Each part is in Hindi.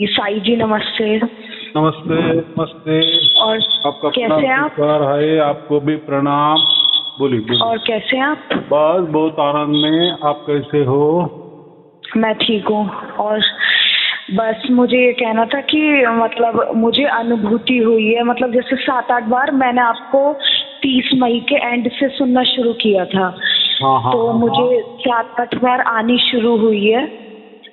साई जी नमस्ते। नमस्ते नमस्ते। और आपका कैसे हैं आप? नमस्कार है, आपको भी प्रणाम। बोलिए बोलिए। और कैसे हैं आप? बस बहुत आनंद में। आप कैसे हो? मैं ठीक हूँ। और बस मुझे ये कहना था कि मतलब मुझे अनुभूति हुई है, मतलब जैसे 7-8 बार मैंने आपको 30 मई के एंड से सुनना शुरू किया था। हाँ हाँ तो हाँ, मुझे 7-8 बार आनी शुरू हुई है।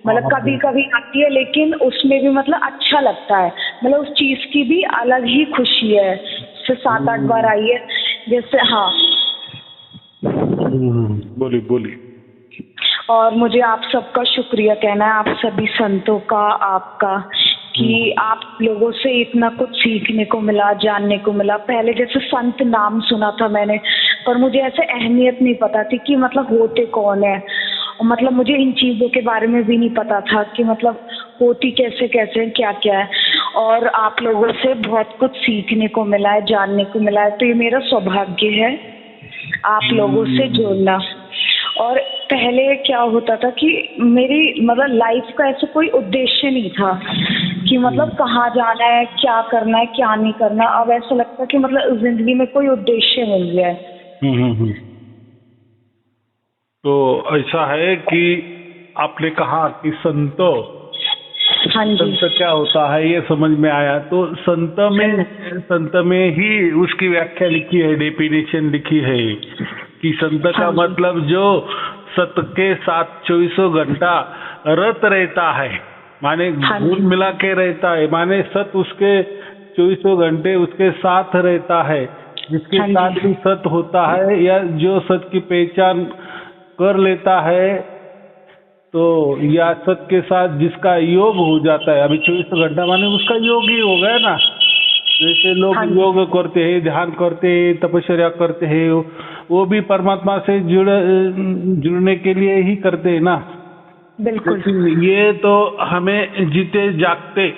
मतलब हाँ, कभी कभी आती है, लेकिन उसमें भी मतलब अच्छा लगता है। मतलब उस चीज की भी अलग ही खुशी है। से 7-8 बार आई है। जैसे हाँ। बोलिए बोलिए। और मुझे आप सबका शुक्रिया कहना है, आप सभी संतों का, आपका, कि आप लोगों से इतना कुछ सीखने को मिला, जानने को मिला। पहले जैसे संत नाम सुना था मैंने, पर मुझे ऐसे अहमियत नहीं पता थी कि मतलब होते कौन है। और मतलब मुझे इन चीज़ों के बारे में भी नहीं पता था कि मतलब होती कैसे कैसे क्या क्या है। और आप लोगों से बहुत कुछ सीखने को मिला है, जानने को मिला है। तो ये मेरा सौभाग्य है आप लोगों से जुड़ना। और पहले क्या होता था कि मेरी मतलब लाइफ का ऐसा कोई उद्देश्य नहीं था कि मतलब कहाँ जाना है, क्या करना है, क्या नहीं करना। अब ऐसा लगता है कि मतलब जिंदगी में कोई उद्देश्य मिल गया है। तो ऐसा है कि आपने कहा कि संतो, हाँ जी। संत क्या होता है ये समझ में आया। तो संत में ही उसकी व्याख्या लिखी है, डेफिनेशन लिखी है कि संत का हाँ जी। मतलब जो सत के साथ 24 घंटा रत रहता है, माने हाँ घुल जी। मिला के रहता है, माने सत उसके 24 घंटे उसके साथ रहता है। जिसके हाँ साथ जी। भी सत होता है या जो सत की पहचान कर लेता है, तो या सत के साथ जिसका योग हो जाता है, अभी 24 घंटा माने उसका योग ही हो गया ना। जैसे लोग हाँ जी। योग करते हैं, ध्यान करते हैं, तपस्या करते हैं, वो भी परमात्मा से जुड़ने के लिए ही करते हैं ना। बिल्कुल। लेकिन ये तो हमें जीते जागते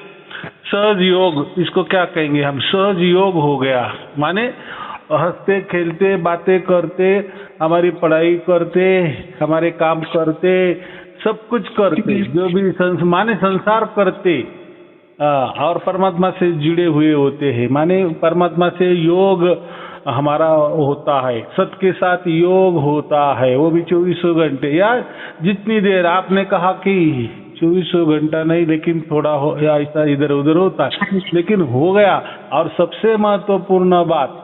सहज योग, इसको क्या कहेंगे हम, सहज योग हो गया। माने हंसते खेलते बातें करते, हमारी पढ़ाई करते, हमारे काम करते, सब कुछ करते, जो भी माने संसार करते, और परमात्मा से जुड़े हुए होते हैं। माने परमात्मा से योग हमारा होता है, सत के साथ योग होता है, वो भी 24 घंटे या जितनी देर। आपने कहा कि 24 घंटा नहीं, लेकिन थोड़ा हो या ऐसा इधर उधर होता है, लेकिन हो गया। और सबसे महत्वपूर्ण बात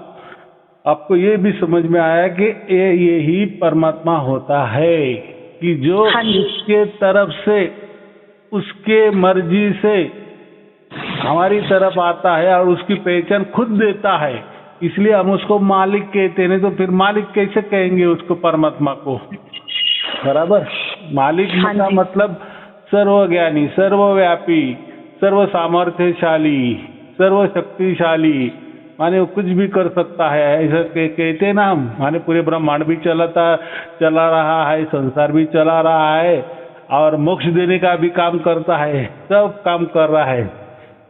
आपको ये भी समझ में आया कि यही परमात्मा होता है कि जो उसके तरफ से, उसके मर्जी से हमारी तरफ आता है और उसकी पहचान खुद देता है। इसलिए हम उसको मालिक कहते हैं, नहीं तो फिर मालिक कैसे कहेंगे उसको, परमात्मा को। बराबर। मालिक का मतलब सर्वज्ञानी, सर्वव्यापी, सर्व सामर्थ्यशाली, सर्वशक्तिशाली, माने वो कुछ भी कर सकता है, ऐसा कहते हैं ना हम। माने पूरे ब्रह्मांड भी चला रहा है, संसार भी चला रहा है, और मोक्ष देने का भी काम करता है, सब काम कर रहा है।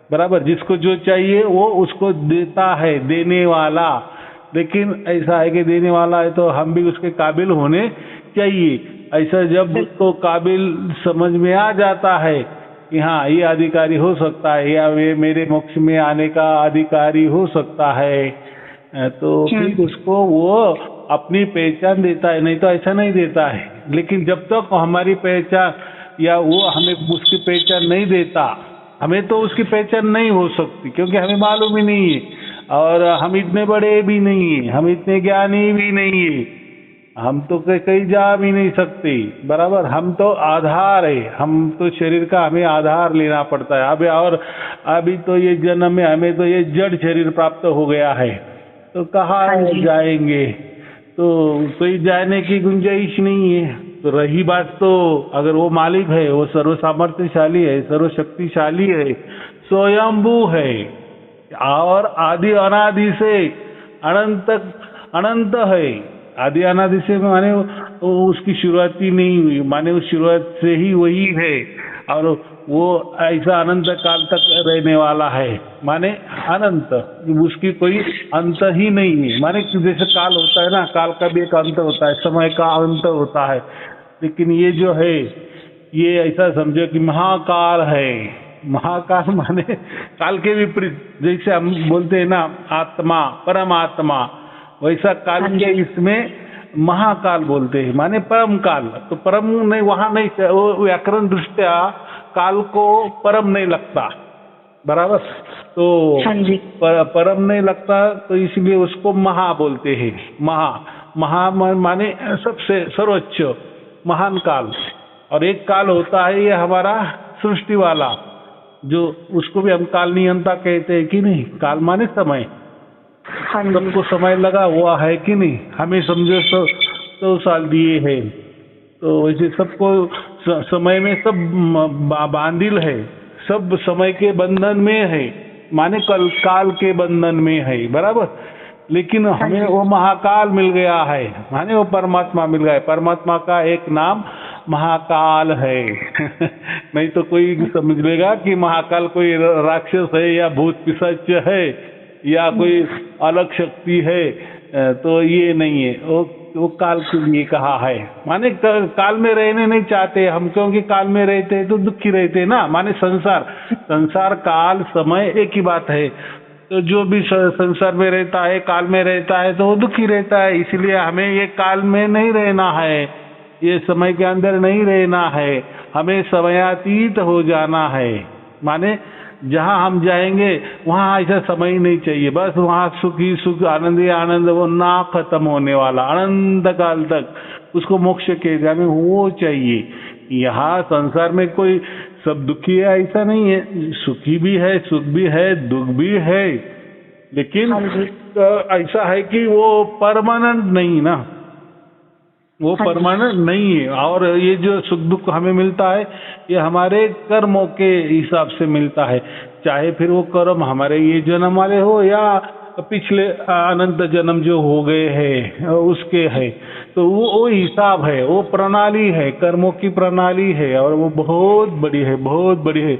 बराबर। जिसको जो चाहिए वो उसको देता है, देने वाला। लेकिन ऐसा है कि देने वाला है तो हम भी उसके काबिल होने चाहिए। ऐसा जब उसको काबिल समझ में आ जाता है कि हाँ ये अधिकारी हो सकता है, या ये मेरे मोक्ष में आने का अधिकारी हो सकता है, तो फिर उसको वो अपनी पहचान देता है, नहीं तो ऐसा नहीं देता है। लेकिन जब तक हमारी पहचान या वो हमें उसकी पहचान नहीं देता, हमें तो उसकी पहचान नहीं हो सकती, क्योंकि हमें मालूम ही नहीं है, और हम इतने बड़े भी नहीं है, हम इतने ज्ञानी भी नहीं है, हम तो कहीं जा भी नहीं सकते। बराबर। हम तो आधार है, हम तो शरीर का हमें आधार लेना पड़ता है। अभी तो ये जन्म में हमें तो ये जड़ शरीर प्राप्त हो गया है, तो कहाँ जाएंगे, तो कोई जाने की गुंजाइश नहीं है। तो रही बात, तो अगर वो मालिक है, वो सर्व सामर्थ्यशाली है, सर्वशक्तिशाली है, स्वयंभू है, और आदि अनादि से अनंत है। आदि अनादि से माने उसकी शुरुआत ही नहीं हुई, माने उस शुरुआत से ही वही है, और वो ऐसा अनंत काल तक रहने वाला है। माने अनंत, उसकी कोई अंत ही नहीं है। माने जैसे काल होता है ना, काल का भी एक अंत होता है, समय का अंत होता है। लेकिन ये जो है, ये ऐसा समझो कि महाकाल है, महाकाल माने काल के विपरीत, जैसे हम बोलते हैं ना आत्मा, परमात्मा, वैसा काल के इसमें महाकाल बोलते हैं, माने परम काल। तो परम नहीं, वहां नहीं, वो व्याकरण दृष्टया काल को परम नहीं लगता, बराबर। तो परम नहीं लगता, तो इसलिए उसको महा बोलते हैं। महा माने सबसे सर्वोच्च, महान काल। और एक काल होता है ये हमारा सृष्टि वाला, जो उसको भी हम काल नियंता कहते हैं कि नहीं। काल माने समय, सबको समय लगा हुआ है कि नहीं। हमें समझो 100 साल दिए हैं, तो वैसे सबको समय में सब बांधिल है, सब समय के बंधन में है, माने कल काल के बंधन में है, बराबर। लेकिन हमें वो महाकाल मिल गया है, माने वो परमात्मा मिल गया है। परमात्मा का एक नाम महाकाल है। नहीं तो कोई समझ लेगा कि महाकाल कोई राक्षस है या भूत पिशाच है या कोई अलग शक्ति है, तो ये नहीं है। वो काल के लिए कहा है, माने काल में रहने नहीं चाहते हम, क्योंकि काल में रहते हैं तो दुखी रहते हैं ना। माने संसार काल समय एक ही बात है। तो जो भी संसार में रहता है, काल में रहता है, तो वो दुखी रहता है। इसलिए हमें ये काल में नहीं रहना है, ये समय के अंदर नहीं रहना है, हमें समयातीत हो जाना है। माने जहाँ हम जाएंगे वहाँ ऐसा समय ही नहीं चाहिए, बस वहाँ सुख ही सुख, आनंद ही आनंद, वो ना खत्म होने वाला अनंत काल तक, उसको मोक्ष के हमें वो चाहिए। यहाँ संसार में कोई सब दुखी है ऐसा नहीं है, सुखी भी है, सुख भी है, दुख भी है, लेकिन ऐसा है कि वो परमानेंट नहीं ना, वो परमानेंट नहीं है। और ये जो सुख दुख हमें मिलता है, ये हमारे कर्मों के हिसाब से मिलता है, चाहे फिर वो कर्म हमारे ये जन्म वाले हो या पिछले अनंत जन्म जो हो गए हैं उसके है। तो वो हिसाब है, वो प्रणाली है, कर्मों की प्रणाली है, और वो बहुत बड़ी है, बहुत बड़ी है।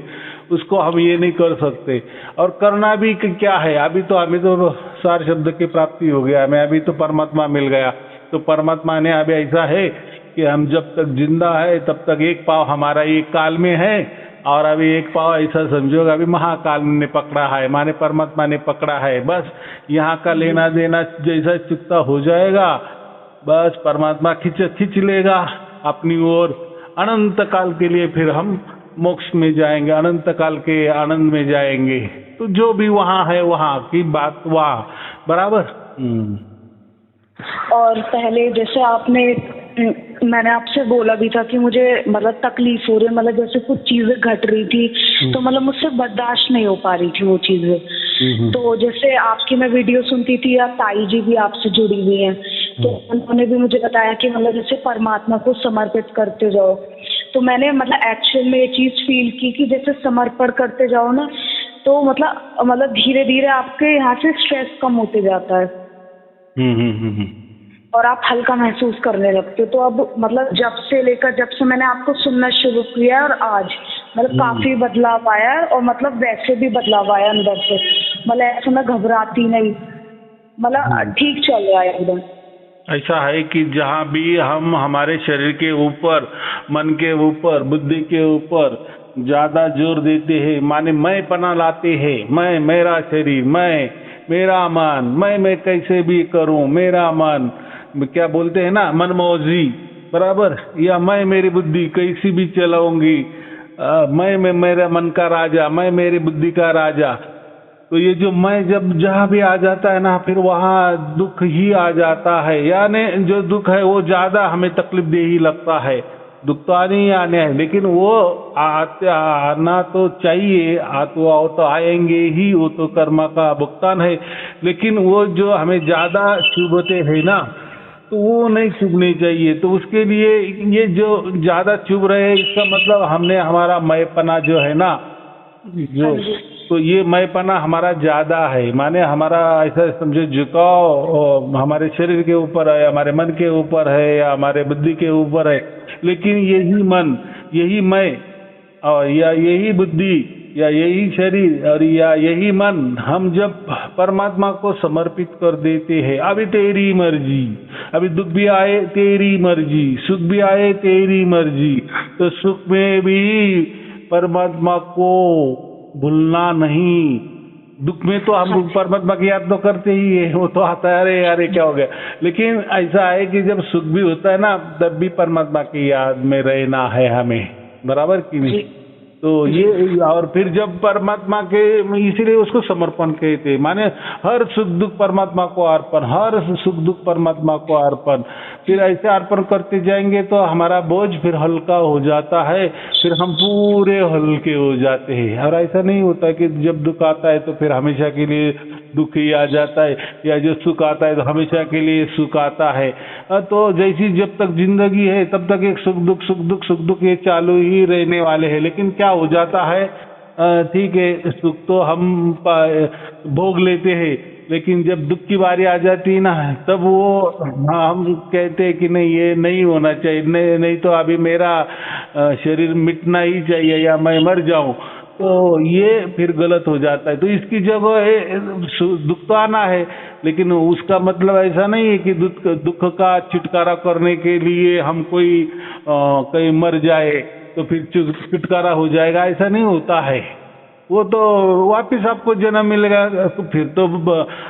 उसको हम ये नहीं कर सकते। और करना भी क्या है, अभी तो हमें तो सार शब्द की प्राप्ति हो गया, हमें अभी तो परमात्मा मिल गया। तो परमात्मा ने अभी ऐसा है कि हम जब तक जिंदा है तब तक एक पाँव हमारा एक काल में है, और अभी एक पाँव ऐसा समझो अभी महाकाल ने पकड़ा है, माने परमात्मा ने पकड़ा है। बस यहाँ का लेना देना जैसा चुकता हो जाएगा, बस परमात्मा खींच लेगा अपनी ओर। अनंत काल के लिए फिर हम मोक्ष में जाएंगे, अनंत काल के आनंद में जाएंगे। तो जो भी वहाँ है वहाँ की बात वहाँ, बराबर। और पहले जैसे मैंने आपसे बोला भी था कि मुझे मतलब तकलीफ हो रही है, मतलब जैसे कुछ चीजें घट रही थी, तो मतलब मुझसे बर्दाश्त नहीं हो पा रही थी वो चीजें। तो जैसे आपकी मैं वीडियो सुनती थी, या ताई जी भी आपसे जुड़ी हुई हैं, तो उन्होंने भी मुझे बताया कि मतलब जैसे परमात्मा को समर्पित करते जाओ। तो मैंने मतलब एक्चुअल में ये चीज फील की कि जैसे समर्पण करते जाओ ना, तो मतलब धीरे धीरे आपके यहाँ से स्ट्रेस कम होते जाता है और आप हल्का महसूस करने लगते हो। तो अब मतलब जब से मैंने आपको सुनना शुरू किया और आज मतलब काफी बदलाव आया है, और मतलब वैसे भी बदलाव आया अंदर से, मतलब ऐसा मैं घबराती नहीं, मतलब ठीक चल रहा है एकदम। ऐसा है कि जहाँ भी हम हमारे शरीर के ऊपर, मन के ऊपर, बुद्धि के ऊपर ज्यादा जोर देते हैं, माने मैं पना लाते हैं, मैं, मेरा शरीर, मैं, मेरा मन, मैं कैसे भी करूं, मेरा मन, क्या बोलते हैं ना, मनमौजी, बराबर, या मैं मेरी बुद्धि कैसी भी चलाऊंगी, मैं मेरा मन का राजा, मैं मेरी बुद्धि का राजा। तो ये जो मैं जब जहाँ भी आ जाता है ना, फिर वहाँ दुख ही आ जाता है, यानी जो दुख है वो ज्यादा हमें तकलीफ दे ही लगता है। दुख तो आने है, लेकिन वो आना तो चाहिए, तो आएंगे ही, वो तो कर्म का भुगतान है। लेकिन वो जो हमें ज्यादा चुभते हैं ना, तो वो नहीं चुभनी चाहिए। तो उसके लिए ये जो ज्यादा चुभ रहे, इसका मतलब हमने हमारा मैपना जो है ना, जो तो ये मैपना हमारा ज्यादा है, माने हमारा ऐसा समझो झुकाव हमारे शरीर के ऊपर है, हमारे मन के ऊपर है, या हमारे बुद्धि के ऊपर है। लेकिन यही मन, यही मैं, और या यही बुद्धि, या यही शरीर, और या यही मन, हम जब परमात्मा को समर्पित कर देते हैं, अभी तेरी मर्जी, अभी दुख भी आए तेरी मर्जी, सुख भी आए तेरी मर्जी, तो सुख में भी परमात्मा को भूलना नहीं। दुख में तो हम परमात्मा की याद तो करते ही है, वो तो आता है अरे यार क्या हो गया। लेकिन ऐसा है कि जब सुख भी होता है ना, तब भी परमात्मा की याद में रहना है हमें, बराबर कि नहीं। तो ये और फिर जब परमात्मा के, इसीलिए उसको समर्पण कहते, माने हर सुख दुख परमात्मा को अर्पण, हर सुख दुख परमात्मा को अर्पण। फिर ऐसे अर्पण करते जाएंगे तो हमारा बोझ फिर हल्का हो जाता है, फिर हम पूरे हल्के हो जाते हैं। और ऐसा नहीं होता कि जब दुख आता है तो फिर हमेशा के लिए दुख ही आ जाता है, या जो सुख आता है तो हमेशा के लिए सुख आता है। तो जैसी जब तक जिंदगी है तब तक एक सुख दुख सुख दुख सुख दुख ये चालू ही रहने वाले हैं। लेकिन क्या हो जाता है, ठीक है सुख तो हम भोग लेते हैं, लेकिन जब दुख की बारी आ जाती है ना, तब वो हम कहते हैं कि नहीं ये नहीं होना चाहिए, नहीं तो अभी मेरा शरीर मिटना ही चाहिए या मैं मर जाऊं, तो ये फिर गलत हो जाता है। तो इसकी जगह दुख तो आना है, लेकिन उसका मतलब ऐसा नहीं है कि दुख का छुटकारा करने के लिए हम कोई कहीं मर जाए तो फिर छुटकारा हो जाएगा, ऐसा नहीं होता है। वो तो वापिस आपको जन्म मिलेगा, तो फिर तो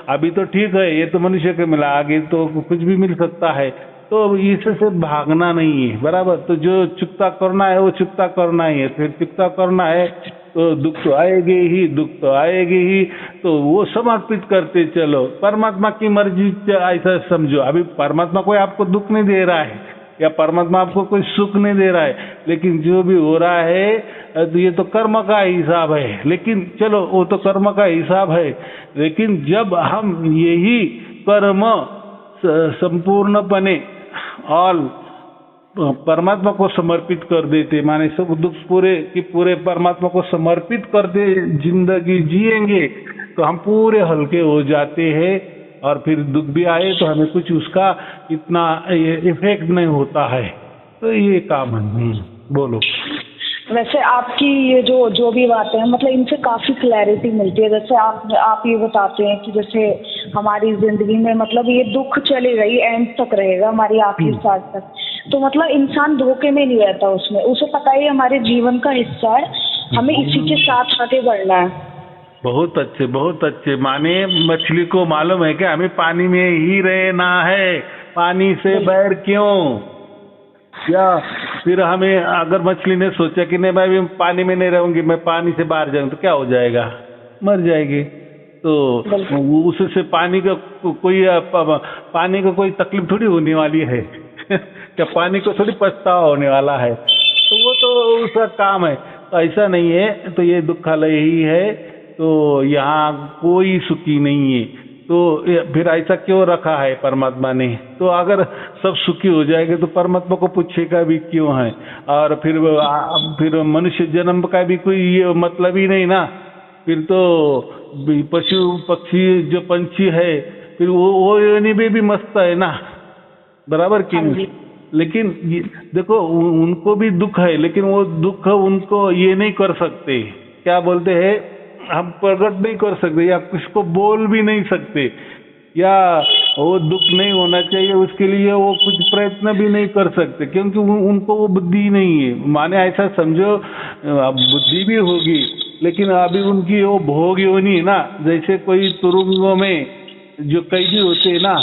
अभी तो ठीक है, ये तो मनुष्य को मिला, आगे तो कुछ भी मिल सकता है। तो इससे भागना नहीं है, बराबर। तो जो चुकता करना है वो चुकता करना ही है। फिर चुकता करना है तो दुख तो आएगी ही, दुख तो आएगी ही, तो वो समर्पित करते चलो। परमात्मा की मर्जी ऐसा समझो। अभी परमात्मा कोई आपको दुख नहीं दे रहा है या परमात्मा आपको कोई सुख नहीं दे रहा है, लेकिन जो भी हो रहा है तो ये तो कर्म का हिसाब है। लेकिन चलो वो तो कर्म का हिसाब है, लेकिन जब हम यही कर्म संपूर्णपने ऑल परमात्मा को समर्पित कर देते, माने सुख दुख पूरे की पूरे परमात्मा को समर्पित करते जिंदगी जिएंगे, तो हम पूरे हल्के हो जाते हैं। और फिर दुख भी आए तो हमें कुछ उसका इतना इफेक्ट नहीं होता है। तो ये काम है। बोलो। वैसे आपकी ये जो भी बातें हैं, मतलब इनसे काफ़ी क्लैरिटी मिलती है। जैसे आप ये बताते हैं कि जैसे हमारी ज़िंदगी में मतलब ये दुख चलेगा, ये एंड तक रहेगा, हमारी आखिरी सांस तक। तो मतलब इंसान धोखे में नहीं रहता उसमें, उसे पता है हमारे जीवन का हिस्सा है, हमें इसी के साथ आगे बढ़ना है। बहुत अच्छे। माने मछली को मालूम है कि हमें पानी में ही रहना है, पानी से बैर क्यों। या फिर हमें अगर मछली ने सोचा कि नहीं भाई मैं पानी में नहीं रहूंगी, मैं पानी से बाहर जाऊंगी, तो क्या हो जाएगा, मर जाएगी। तो उससे पानी का कोई तकलीफ थोड़ी होने वाली है क्या पानी को थोड़ी पछतावा होने वाला है। तो वो तो उसका काम है। तो ऐसा नहीं है। तो ये दुखालय ही है, तो यहाँ कोई सुखी नहीं है। तो फिर ऐसा क्यों रखा है परमात्मा ने। तो अगर सब सुखी हो जाएंगे तो परमात्मा को पूछेगा भी क्यों है। और फिर मनुष्य जन्म का भी कोई ये मतलब ही नहीं ना। फिर तो पशु पक्षी जो पंछी है फिर वो योनि में भी मस्त है ना, बराबर कि नहीं। लेकिन देखो उनको भी दुख है, लेकिन वो दुख उनको ये नहीं कर सकते, क्या बोलते हैं, हम प्रकट नहीं कर सकते या किसको बोल भी नहीं सकते, या वो दुख नहीं होना चाहिए उसके लिए वो कुछ प्रयत्न भी नहीं कर सकते, क्योंकि उनको वो बुद्धि नहीं है। माने ऐसा समझो बुद्धि भी होगी लेकिन अभी उनकी वो भोग योनि है ना। जैसे कोई तुरुंगों में जो कैदी होते हैं ना,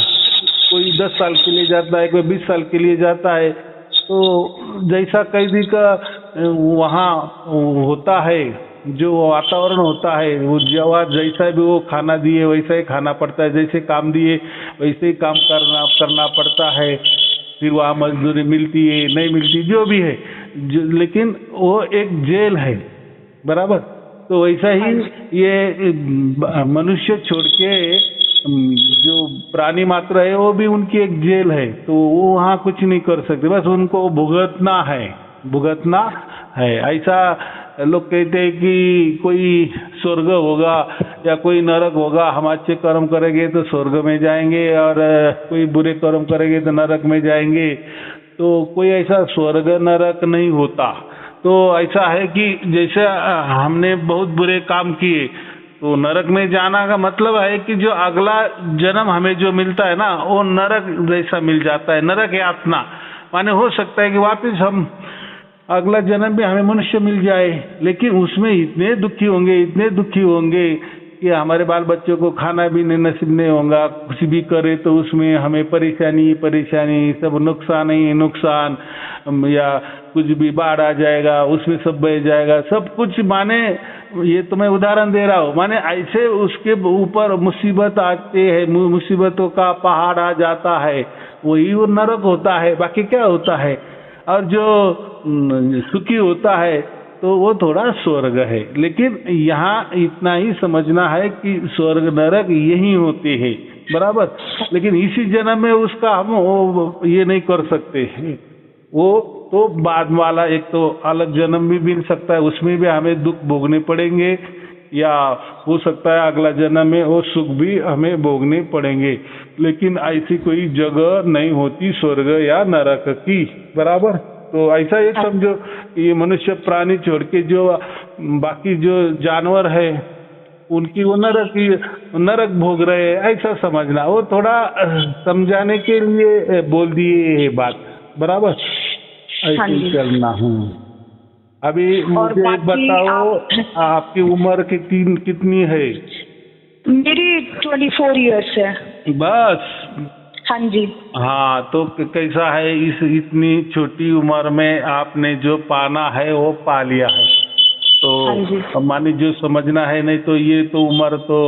कोई 10 साल के लिए जाता है, कोई 20 साल के लिए जाता है। तो जैसा कैदी का वहाँ होता है, जो वातावरण होता है, वो जैसा भी वो खाना दिए वैसा ही खाना पड़ता है, जैसे काम दिए वैसे ही काम करना पड़ता है। फिर वहाँ मजदूरी मिलती है नहीं मिलती जो भी है, लेकिन वो एक जेल है, बराबर। तो वैसा ही ये मनुष्य छोड़ के जो प्राणी मात्र है वो भी उनकी एक जेल है। तो वो वहाँ कुछ नहीं कर सकते, बस उनको भुगतना है। ऐसा लोग कहते हैं कि कोई स्वर्ग होगा या कोई नरक होगा, हम अच्छे कर्म करेंगे तो स्वर्ग में जाएंगे और कोई बुरे कर्म करेंगे तो नरक में जाएंगे। तो कोई ऐसा स्वर्ग नरक नहीं होता। तो ऐसा है कि जैसे हमने बहुत बुरे काम किए तो नरक में जाना का मतलब है कि जो अगला जन्म हमें जो मिलता है ना वो नरक जैसा मिल जाता है, नरक यातना। माने हो सकता है कि वापस हम अगला जन्म भी हमें मनुष्य मिल जाए, लेकिन उसमें इतने दुखी होंगे, इतने दुखी होंगे कि हमारे बाल बच्चों को खाना भी नहीं नसीब नहीं होगा, कुछ भी करे तो उसमें हमें परेशानी परेशानी, सब नुकसान ही नुकसान, या कुछ भी बाढ़ आ जाएगा उसमें सब बह जाएगा, सब कुछ। माने ये तो मैं उदाहरण दे रहा हूँ, माने ऐसे उसके ऊपर मुसीबत आते हैं, मुसीबतों का पहाड़ आ जाता है, वही वो नरक होता है, बाकी क्या होता है। और जो सुखी होता है तो वो थोड़ा स्वर्ग है। लेकिन यहाँ इतना ही समझना है कि स्वर्ग नरक यही होते हैं, बराबर। लेकिन इसी जन्म में उसका हम ये नहीं कर सकते, वो तो बाद वाला एक तो अलग जन्म भी मिल सकता है, उसमें भी हमें दुख भोगने पड़ेंगे, या हो सकता है अगला जन्म में वो सुख भी हमें भोगने पड़ेंगे। लेकिन ऐसी कोई जगह नहीं होती स्वर्ग या नरक की, बराबर। तो ऐसा एक समझो, ये मनुष्य प्राणी छोड़ के जो बाकी जो जानवर है उनकी वो नरक भोग रहे हैं, ऐसा समझना। वो थोड़ा समझाने के लिए बोल दिए ये बात, बराबर। ऐसे करना। अभी मुझे बताओ आपकी उम्र कितनी है? मेरी 24 इयर्स है। बस। हाँ जी। हाँ, तो कैसा है इस इतनी छोटी उम्र में आपने जो पाना है वो पा लिया है, तो माने जो समझना है, नहीं तो ये तो उम्र तो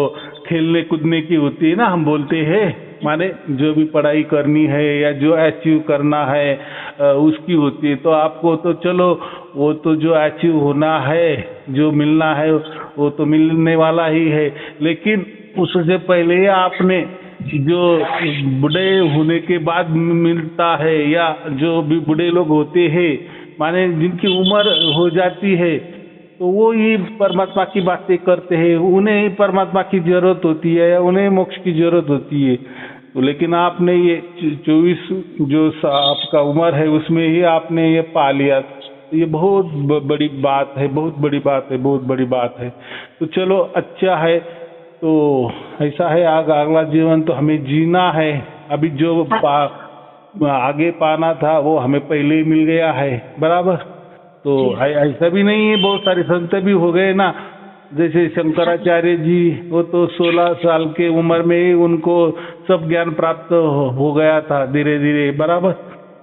खेलने कूदने की होती है ना, हम बोलते हैं। माने जो भी पढ़ाई करनी है या जो अचीव करना है उसकी होती है। तो आपको तो चलो वो तो जो अचीव होना है, जो मिलना है वो तो मिलने वाला ही है, लेकिन उससे पहले आपने जो बूढ़े होने के बाद मिलता है, या जो भी बूढ़े लोग होते हैं, माने जिनकी उम्र हो जाती है, तो वो ही परमात्मा की बातें करते हैं, उन्हें ही परमात्मा की जरूरत होती है, या उन्हें मोक्ष की जरूरत होती है। तो लेकिन आपने ये 24 जो आपका उम्र है उसमें ही आपने ये पा लिया, तो ये बहुत बड़ी बात है, बहुत बड़ी बात है, बहुत बड़ी बात है। तो चलो अच्छा है। तो ऐसा है, अगला जीवन तो हमें जीना है। अभी जो आगे पाना था वो हमें पहले ही मिल गया है, बराबर। तो ऐसा भी नहीं है, बहुत सारे संत भी हो गए ना, जैसे शंकराचार्य जी, वो तो 16 साल के उम्र में ही उनको सब ज्ञान प्राप्त हो गया था धीरे धीरे, बराबर।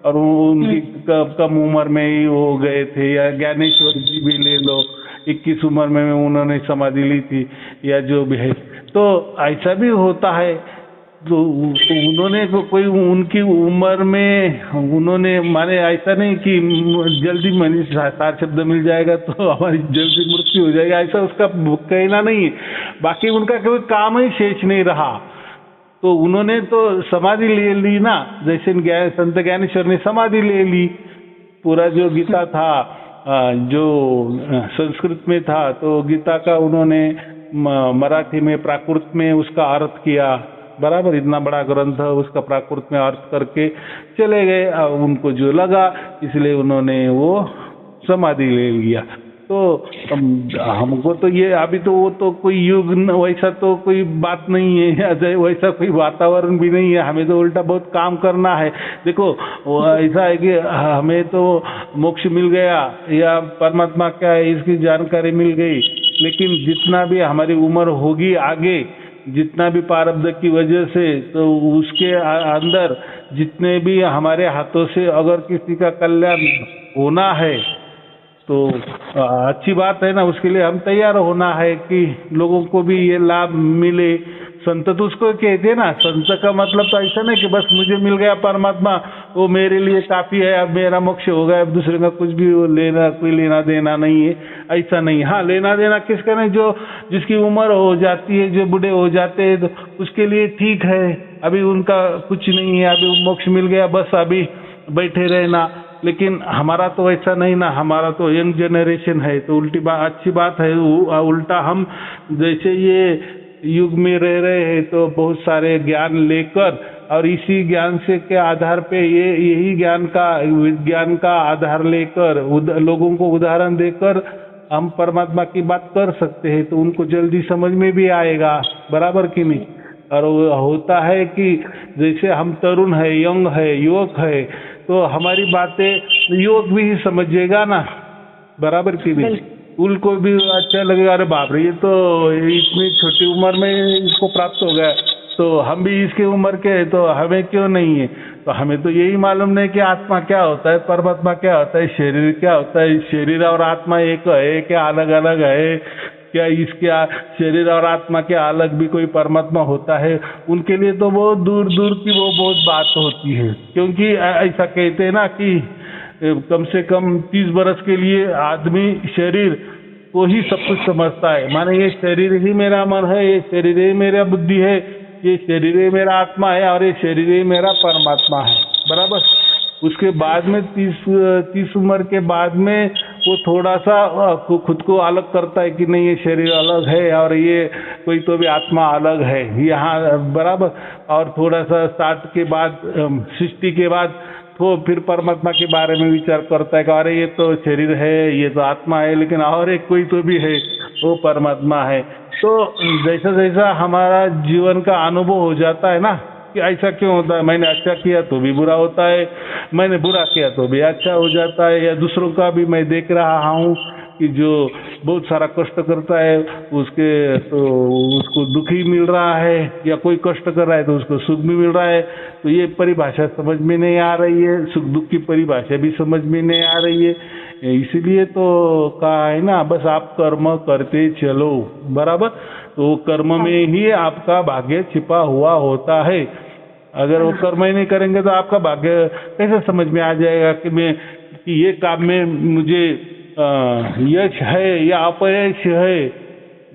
और उनकी कम उम्र में ही हो गए थे। या ज्ञानेश्वर जी भी ले लो, 21 उम्र में उन्होंने समाधि ली थी, या जो भी है। तो ऐसा भी होता है। तो उन्होंने कोई उनकी उम्र में उन्होंने, माने ऐसा नहीं कि जल्दी मनीष 7 शब्द मिल जाएगा तो हमारी जल्दी मृत्यु हो जाएगा, ऐसा उसका कहना नहीं है। बाकी उनका कोई काम ही शेष नहीं रहा, तो उन्होंने तो समाधि ले ली ना, जैसे संत ज्ञानेश्वर ने समाधि ले ली। पूरा जो गीता था जो संस्कृत में था, तो गीता का उन्होंने मराठी में प्राकृत में उसका अर्थ किया, बराबर। इतना बड़ा ग्रंथ उसका प्राकृत में अर्थ करके चले गए। उनको जो लगा इसलिए उन्होंने वो समाधि ले लिया। तो हमको तो ये अभी तो वो तो कोई युग वैसा तो कोई बात नहीं है, वैसा कोई वातावरण भी नहीं है। हमें तो उल्टा बहुत काम करना है। देखो ऐसा है कि हमें तो मोक्ष मिल गया या परमात्मा क्या है इसकी जानकारी मिल गई, लेकिन जितना भी हमारी उम्र होगी आगे, जितना भी प्रारब्ध की वजह से, तो उसके अंदर जितने भी हमारे हाथों से अगर किसी का कल्याण होना है तो अच्छी बात है ना, उसके लिए हम तैयार होना है कि लोगों को भी ये लाभ मिले। संत तो उसको कहते हैं ना, संत का मतलब तो ऐसा नहीं कि बस मुझे मिल गया परमात्मा वो मेरे लिए काफ़ी है, अब मेरा मोक्ष हो गया, अब दूसरे का कुछ भी लेना, कोई लेना देना नहीं है, ऐसा नहीं। हाँ, लेना देना किसका नहीं, जो जिसकी उम्र हो जाती है, जो बूढ़े हो जाते हैं, तो उसके लिए ठीक है, अभी उनका कुछ नहीं है, अभी मोक्ष मिल गया, बस अभी बैठे रहना। लेकिन हमारा तो ऐसा नहीं ना, हमारा तो यंग जनरेशन है, तो उल्टी बात, अच्छी बात है। उल्टा हम जैसे ये युग में रह रहे हैं, तो बहुत सारे ज्ञान लेकर और इसी ज्ञान से के आधार पे यही विज्ञान का आधार लेकर लोगों को उदाहरण देकर हम परमात्मा की बात कर सकते हैं, तो उनको जल्दी समझ में भी आएगा, बराबर कि नहीं। और होता है कि जैसे हम तरुण है, यंग है, युवक है, तो हमारी बातें योग भी ही समझेगा ना, बराबर की नहीं? उनको भी अच्छा लगेगा, अरे बाप रे ये तो इतनी छोटी उम्र में इसको प्राप्त हो गया, तो हम भी इसकी उम्र के हैं तो हमें क्यों नहीं है? तो हमें तो यही मालूम नहीं कि आत्मा क्या होता है, परमात्मा क्या होता है, शरीर क्या होता है, शरीर और आत्मा एक है क्या, अलग अलग है क्या? इसके शरीर और आत्मा के अलग भी कोई परमात्मा होता है? उनके लिए तो बहुत दूर दूर की वो बहुत बात होती है, क्योंकि ऐसा कहते हैं ना कि कम से कम 30 बरस के लिए आदमी शरीर को ही सब कुछ समझता है। माने ये शरीर ही मेरा मन है, ये शरीर ही मेरा बुद्धि है, ये शरीर ही मेरा आत्मा है और ये शरीर ही मेरा परमात्मा है, बराबर। उसके बाद में 30 उम्र के बाद में वो थोड़ा सा खुद को अलग करता है कि नहीं ये शरीर अलग है और ये कोई तो भी आत्मा अलग है यहाँ, बराबर। और थोड़ा सा 60 के बाद, सृष्टि के बाद तो फिर परमात्मा के बारे में विचार करता है कि अरे ये तो शरीर है, ये तो आत्मा है, लेकिन और एक कोई तो भी है, वो परमात्मा है। तो जैसा जैसा हमारा जीवन का अनुभव हो जाता है ना कि ऐसा क्यों होता है, मैंने अच्छा किया तो भी बुरा होता है, मैंने बुरा किया तो भी अच्छा हो जाता है, या दूसरों का भी मैं देख रहा हूँ कि जो बहुत सारा कष्ट करता है उसके तो उसको दुख ही मिल रहा है, या कोई कष्ट कर रहा है तो उसको सुख भी मिल रहा है। तो ये परिभाषा समझ में नहीं आ रही है, सुख दुख की परिभाषा भी समझ में नहीं आ रही है। इसलिए तो कहा है ना, बस आप कर्म करते चलो, बराबर। तो कर्म में ही आपका भाग्य छिपा हुआ होता है। अगर वो कर्म ही नहीं करेंगे तो आपका भाग्य कैसे समझ में आ जाएगा कि ये काम में मुझे यश है या अपयश है?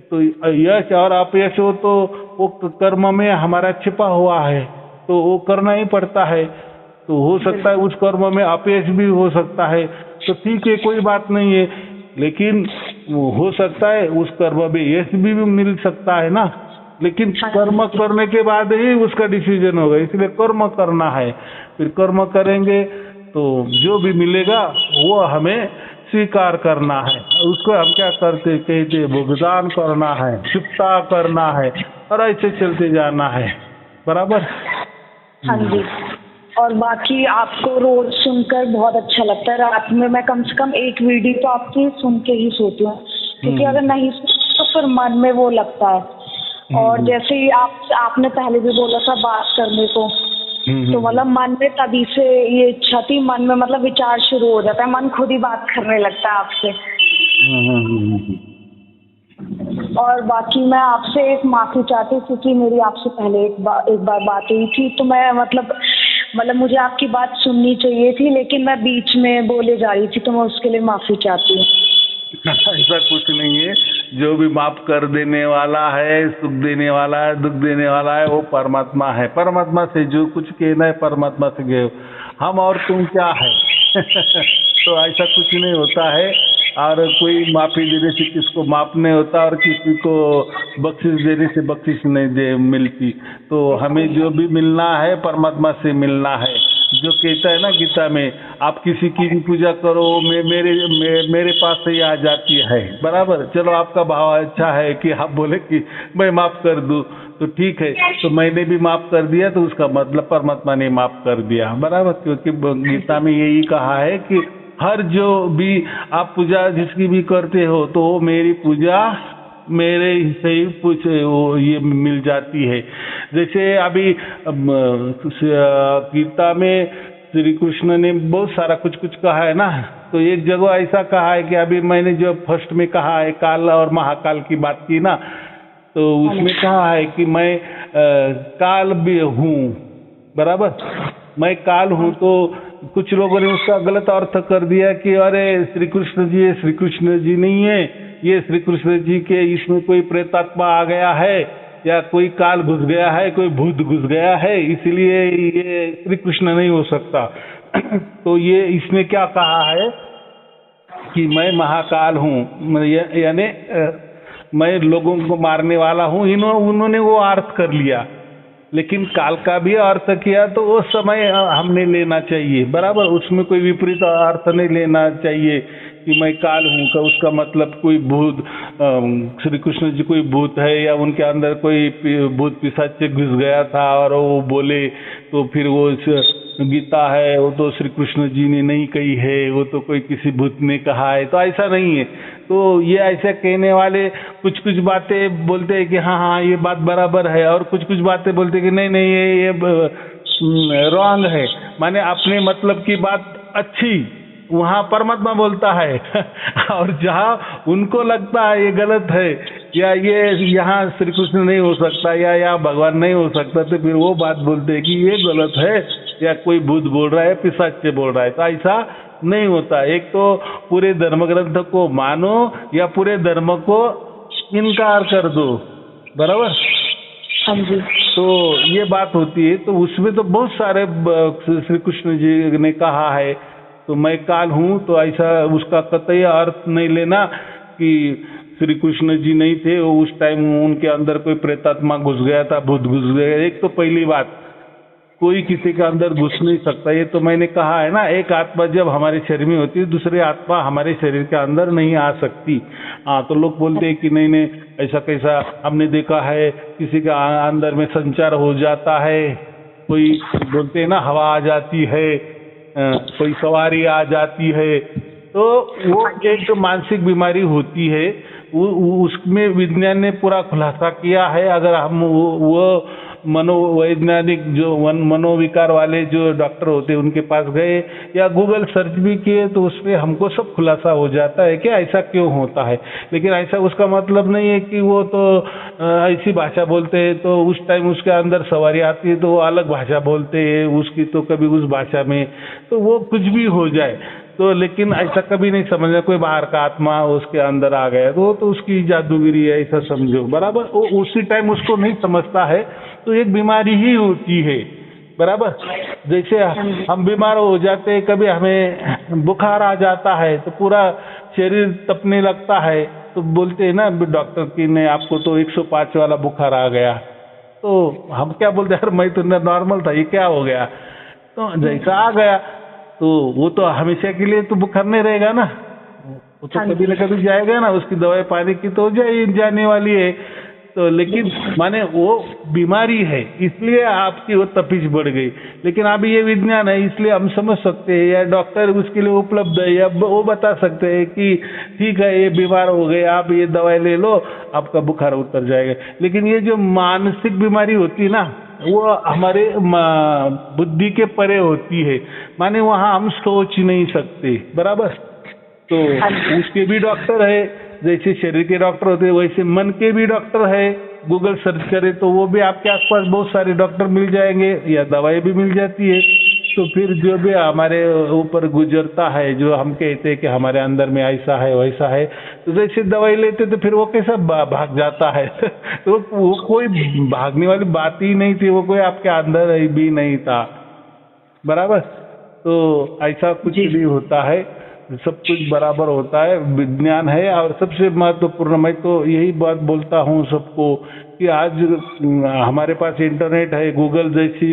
तो यश और अपयश हो तो वो कर्म में हमारा छिपा हुआ है, तो वो करना ही पड़ता है। तो हो सकता है उस कर्म में अपयश भी हो सकता है, तो ठीक है, कोई बात नहीं है, लेकिन हो सकता है उस कर्म में यश भी मिल सकता है ना। लेकिन कर्म करने के बाद ही उसका डिसीजन होगा, इसलिए कर्म करना है। फिर कर्म करेंगे तो जो भी मिलेगा वो हमें स्वीकार करना है। उसको हम क्या करते कहते भुगतान करना है, चुकता करना है, और ऐसे चलते जाना है, बराबर। हाँ जी। और बाकी आपको रोज सुनकर बहुत अच्छा लगता है। रात में मैं कम से कम एक वीडियो तो आपकी सुन के ही सोती हूँ, क्योंकि अगर नहीं सुनती तो फिर मन में वो लगता है। और जैसे ही आपने पहले भी बोला था बात करने को, तो मतलब मन में तभी से ये इच्छा थी, मन में मतलब विचार शुरू हो जाता है, मन खुद ही बात करने लगता है आपसे। और बाकी मैं आपसे एक माफ़ी चाहती हूँ, क्योंकि मेरी आपसे पहले एक बार बात हुई थी, तो मैं मतलब मुझे आपकी बात सुननी चाहिए थी, लेकिन मैं बीच में बोले जा रही थी, तो मैं उसके लिए माफ़ी चाहती हूँ। ऐसा कुछ नहीं है, जो भी माफ कर देने वाला है, सुख देने वाला है, दुख देने वाला है, वो परमात्मा है। परमात्मा से जो कुछ कहना है परमात्मा से कहो, हम और तुम क्या है। तो ऐसा कुछ नहीं होता है, और कोई माफ़ी देने से किसको माफ नहीं होता और किसी को बख्शिश देने से बख्शिश नहीं मिलती। तो हमें जो भी मिलना है परमात्मा से मिलना है। जो कहता है ना गीता में, आप किसी की भी पूजा करो मेरे पास से ही आ जाती है, बराबर। चलो आपका भाव अच्छा है कि आप बोले कि मैं माफ़ कर दूं, तो ठीक है, तो मैंने भी माफ़ कर दिया, तो उसका मतलब परमात्मा ने माफ़ कर दिया, बराबर। क्योंकि गीता में यही कहा है कि हर जो भी आप पूजा जिसकी भी करते हो, तो वो मेरी पूजा मेरे से ही वो ये मिल जाती है। जैसे अभी गीता में श्री कृष्ण ने बहुत सारा कुछ कहा है ना, तो एक जगह ऐसा कहा है कि अभी मैंने जो फर्स्ट में कहा है काल और महाकाल की बात की ना, तो उसमें कहा है कि मैं काल भी हूँ, बराबर। मैं काल हूँ, तो कुछ लोगों ने उसका गलत अर्थ कर दिया कि अरे श्री कृष्ण जी ये श्री कृष्ण जी नहीं है, ये श्री कृष्ण जी के इसमें कोई प्रेतात्मा आ गया है, या कोई काल घुस गया है, कोई भूत घुस गया है, इसलिए ये श्री कृष्ण नहीं हो सकता। तो ये इसमें क्या कहा है कि मैं महाकाल हूँ, यानी मैं लोगों को मारने वाला हूँ। उन्होंने वो अर्थ कर लिया, लेकिन काल का भी अर्थ किया, तो वो समय हमने लेना चाहिए, बराबर। उसमें कोई विपरीत अर्थ नहीं लेना चाहिए कि मैं काल हूँ का उसका मतलब कोई भूत, श्री कृष्ण जी कोई भूत है, या उनके अंदर कोई भूत पिशाच घुस गया था और वो बोले, तो फिर वो गीता है वो तो श्री कृष्ण जी ने नहीं कही है, वो तो कोई किसी भूत ने कहा है, तो ऐसा नहीं है। तो ये ऐसे कहने वाले कुछ कुछ बातें बोलते हैं कि हाँ हाँ ये बात बराबर है, और कुछ कुछ बातें बोलते हैं कि नहीं नहीं ये रॉन्ग है। माने अपने मतलब की बात अच्छी वहाँ परमात्मा बोलता है और जहाँ उनको लगता है ये गलत है या ये यहाँ श्री कृष्ण नहीं हो सकता या भगवान नहीं हो सकता, तो फिर वो बात बोलते हैं कि ये गलत है या कोई भूत बोल रहा है, पिशाच से बोल रहा है। तो ऐसा नहीं होता। एक तो पूरे धर्म ग्रंथ को मानो या पूरे धर्म को इनकार कर दो, बराबर। हाँ जी। तो ये बात होती है। तो उसमें तो बहुत सारे श्री कृष्ण जी ने कहा है, तो मैं काल हूँ, तो ऐसा उसका कतई अर्थ नहीं लेना कि श्री कृष्ण जी नहीं थे, उस टाइम उनके अंदर कोई प्रेतात्मा घुस गया था, भूत घुस गया। एक तो पहली बात, कोई किसी के अंदर घुस नहीं सकता। ये तो मैंने कहा है ना, एक आत्मा जब हमारे शरीर में होती है, दूसरी आत्मा हमारे शरीर के अंदर नहीं आ सकती। हाँ, तो लोग बोलते हैं कि नहीं नहीं ऐसा कैसा, हमने देखा है किसी के अंदर में संचार हो जाता है, कोई बोलते हैं ना हवा आ जाती है, कोई सवारी आ जाती है, तो वो एक मानसिक बीमारी होती है। उसमें विज्ञान ने पूरा खुलासा किया है। अगर हम वो मनोवैज्ञानिक जो मनोविकार वाले जो डॉक्टर होते हैं उनके पास गए या गूगल सर्च भी किए, तो उसमें हमको सब खुलासा हो जाता है कि ऐसा क्यों होता है। लेकिन ऐसा उसका मतलब नहीं है कि वो तो ऐसी भाषा बोलते हैं, तो उस टाइम उसके अंदर सवारी आती है तो वो अलग भाषा बोलते हैं उसकी, तो कभी उस भाषा में, तो वो कुछ भी हो जाए। तो लेकिन ऐसा कभी नहीं समझना कोई बाहर का आत्मा उसके अंदर आ गया तो उसकी जादूगिरी है, ऐसा समझो, बराबर। वो उसी टाइम उसको नहीं समझता है, तो एक बीमारी ही होती है, बराबर। जैसे हम बीमार हो जाते हैं, कभी हमें बुखार आ जाता है तो पूरा शरीर तपने लगता है, तो बोलते हैं ना डॉक्टर की ने आपको तो 105 वाला बुखार आ गया, तो हम क्या बोलते हैं, यार मैं तो नॉर्मल था, ये क्या हो गया। तो जैसा आ गया तो वो तो हमेशा के लिए तो बुखार नहीं रहेगा ना, वो तो कभी न कभी जाएगा ना, उसकी दवाई पानी की तो जाने वाली है। तो लेकिन माने वो बीमारी है, इसलिए आपकी वो तपिश बढ़ गई। लेकिन अभी ये विज्ञान है, इसलिए हम समझ सकते हैं, या डॉक्टर उसके लिए उपलब्ध है, या वो बता सकते हैं कि ठीक है ये बीमार हो गए, आप ये दवाई ले लो, आपका बुखार उतर जाएगा। लेकिन ये जो मानसिक बीमारी होती है ना, वो हमारे बुद्धि के परे होती है, माने वहाँ हम सोच नहीं सकते, बराबर। तो उसके भी डॉक्टर है, जैसे शरीर के डॉक्टर होते हैं वैसे मन के भी डॉक्टर है। गूगल सर्च करें तो वो भी आपके आसपास बहुत सारे डॉक्टर मिल जाएंगे, या दवाई भी मिल जाती है। तो फिर जो भी हमारे ऊपर गुजरता है, जो हम कहते हैं कि हमारे अंदर में ऐसा है वैसा है, तो जैसे दवाई लेते तो फिर वो कैसा भाग जाता है तो वो कोई भागने वाली बात ही नहीं थी, वो कोई आपके अंदर भी नहीं था, बराबर। तो ऐसा कुछ भी होता है, सब कुछ बराबर होता है, विज्ञान है। और सबसे महत्वपूर्ण, मैं तो यही बात बोलता हूँ सबको कि आज हमारे पास इंटरनेट है, गूगल जैसी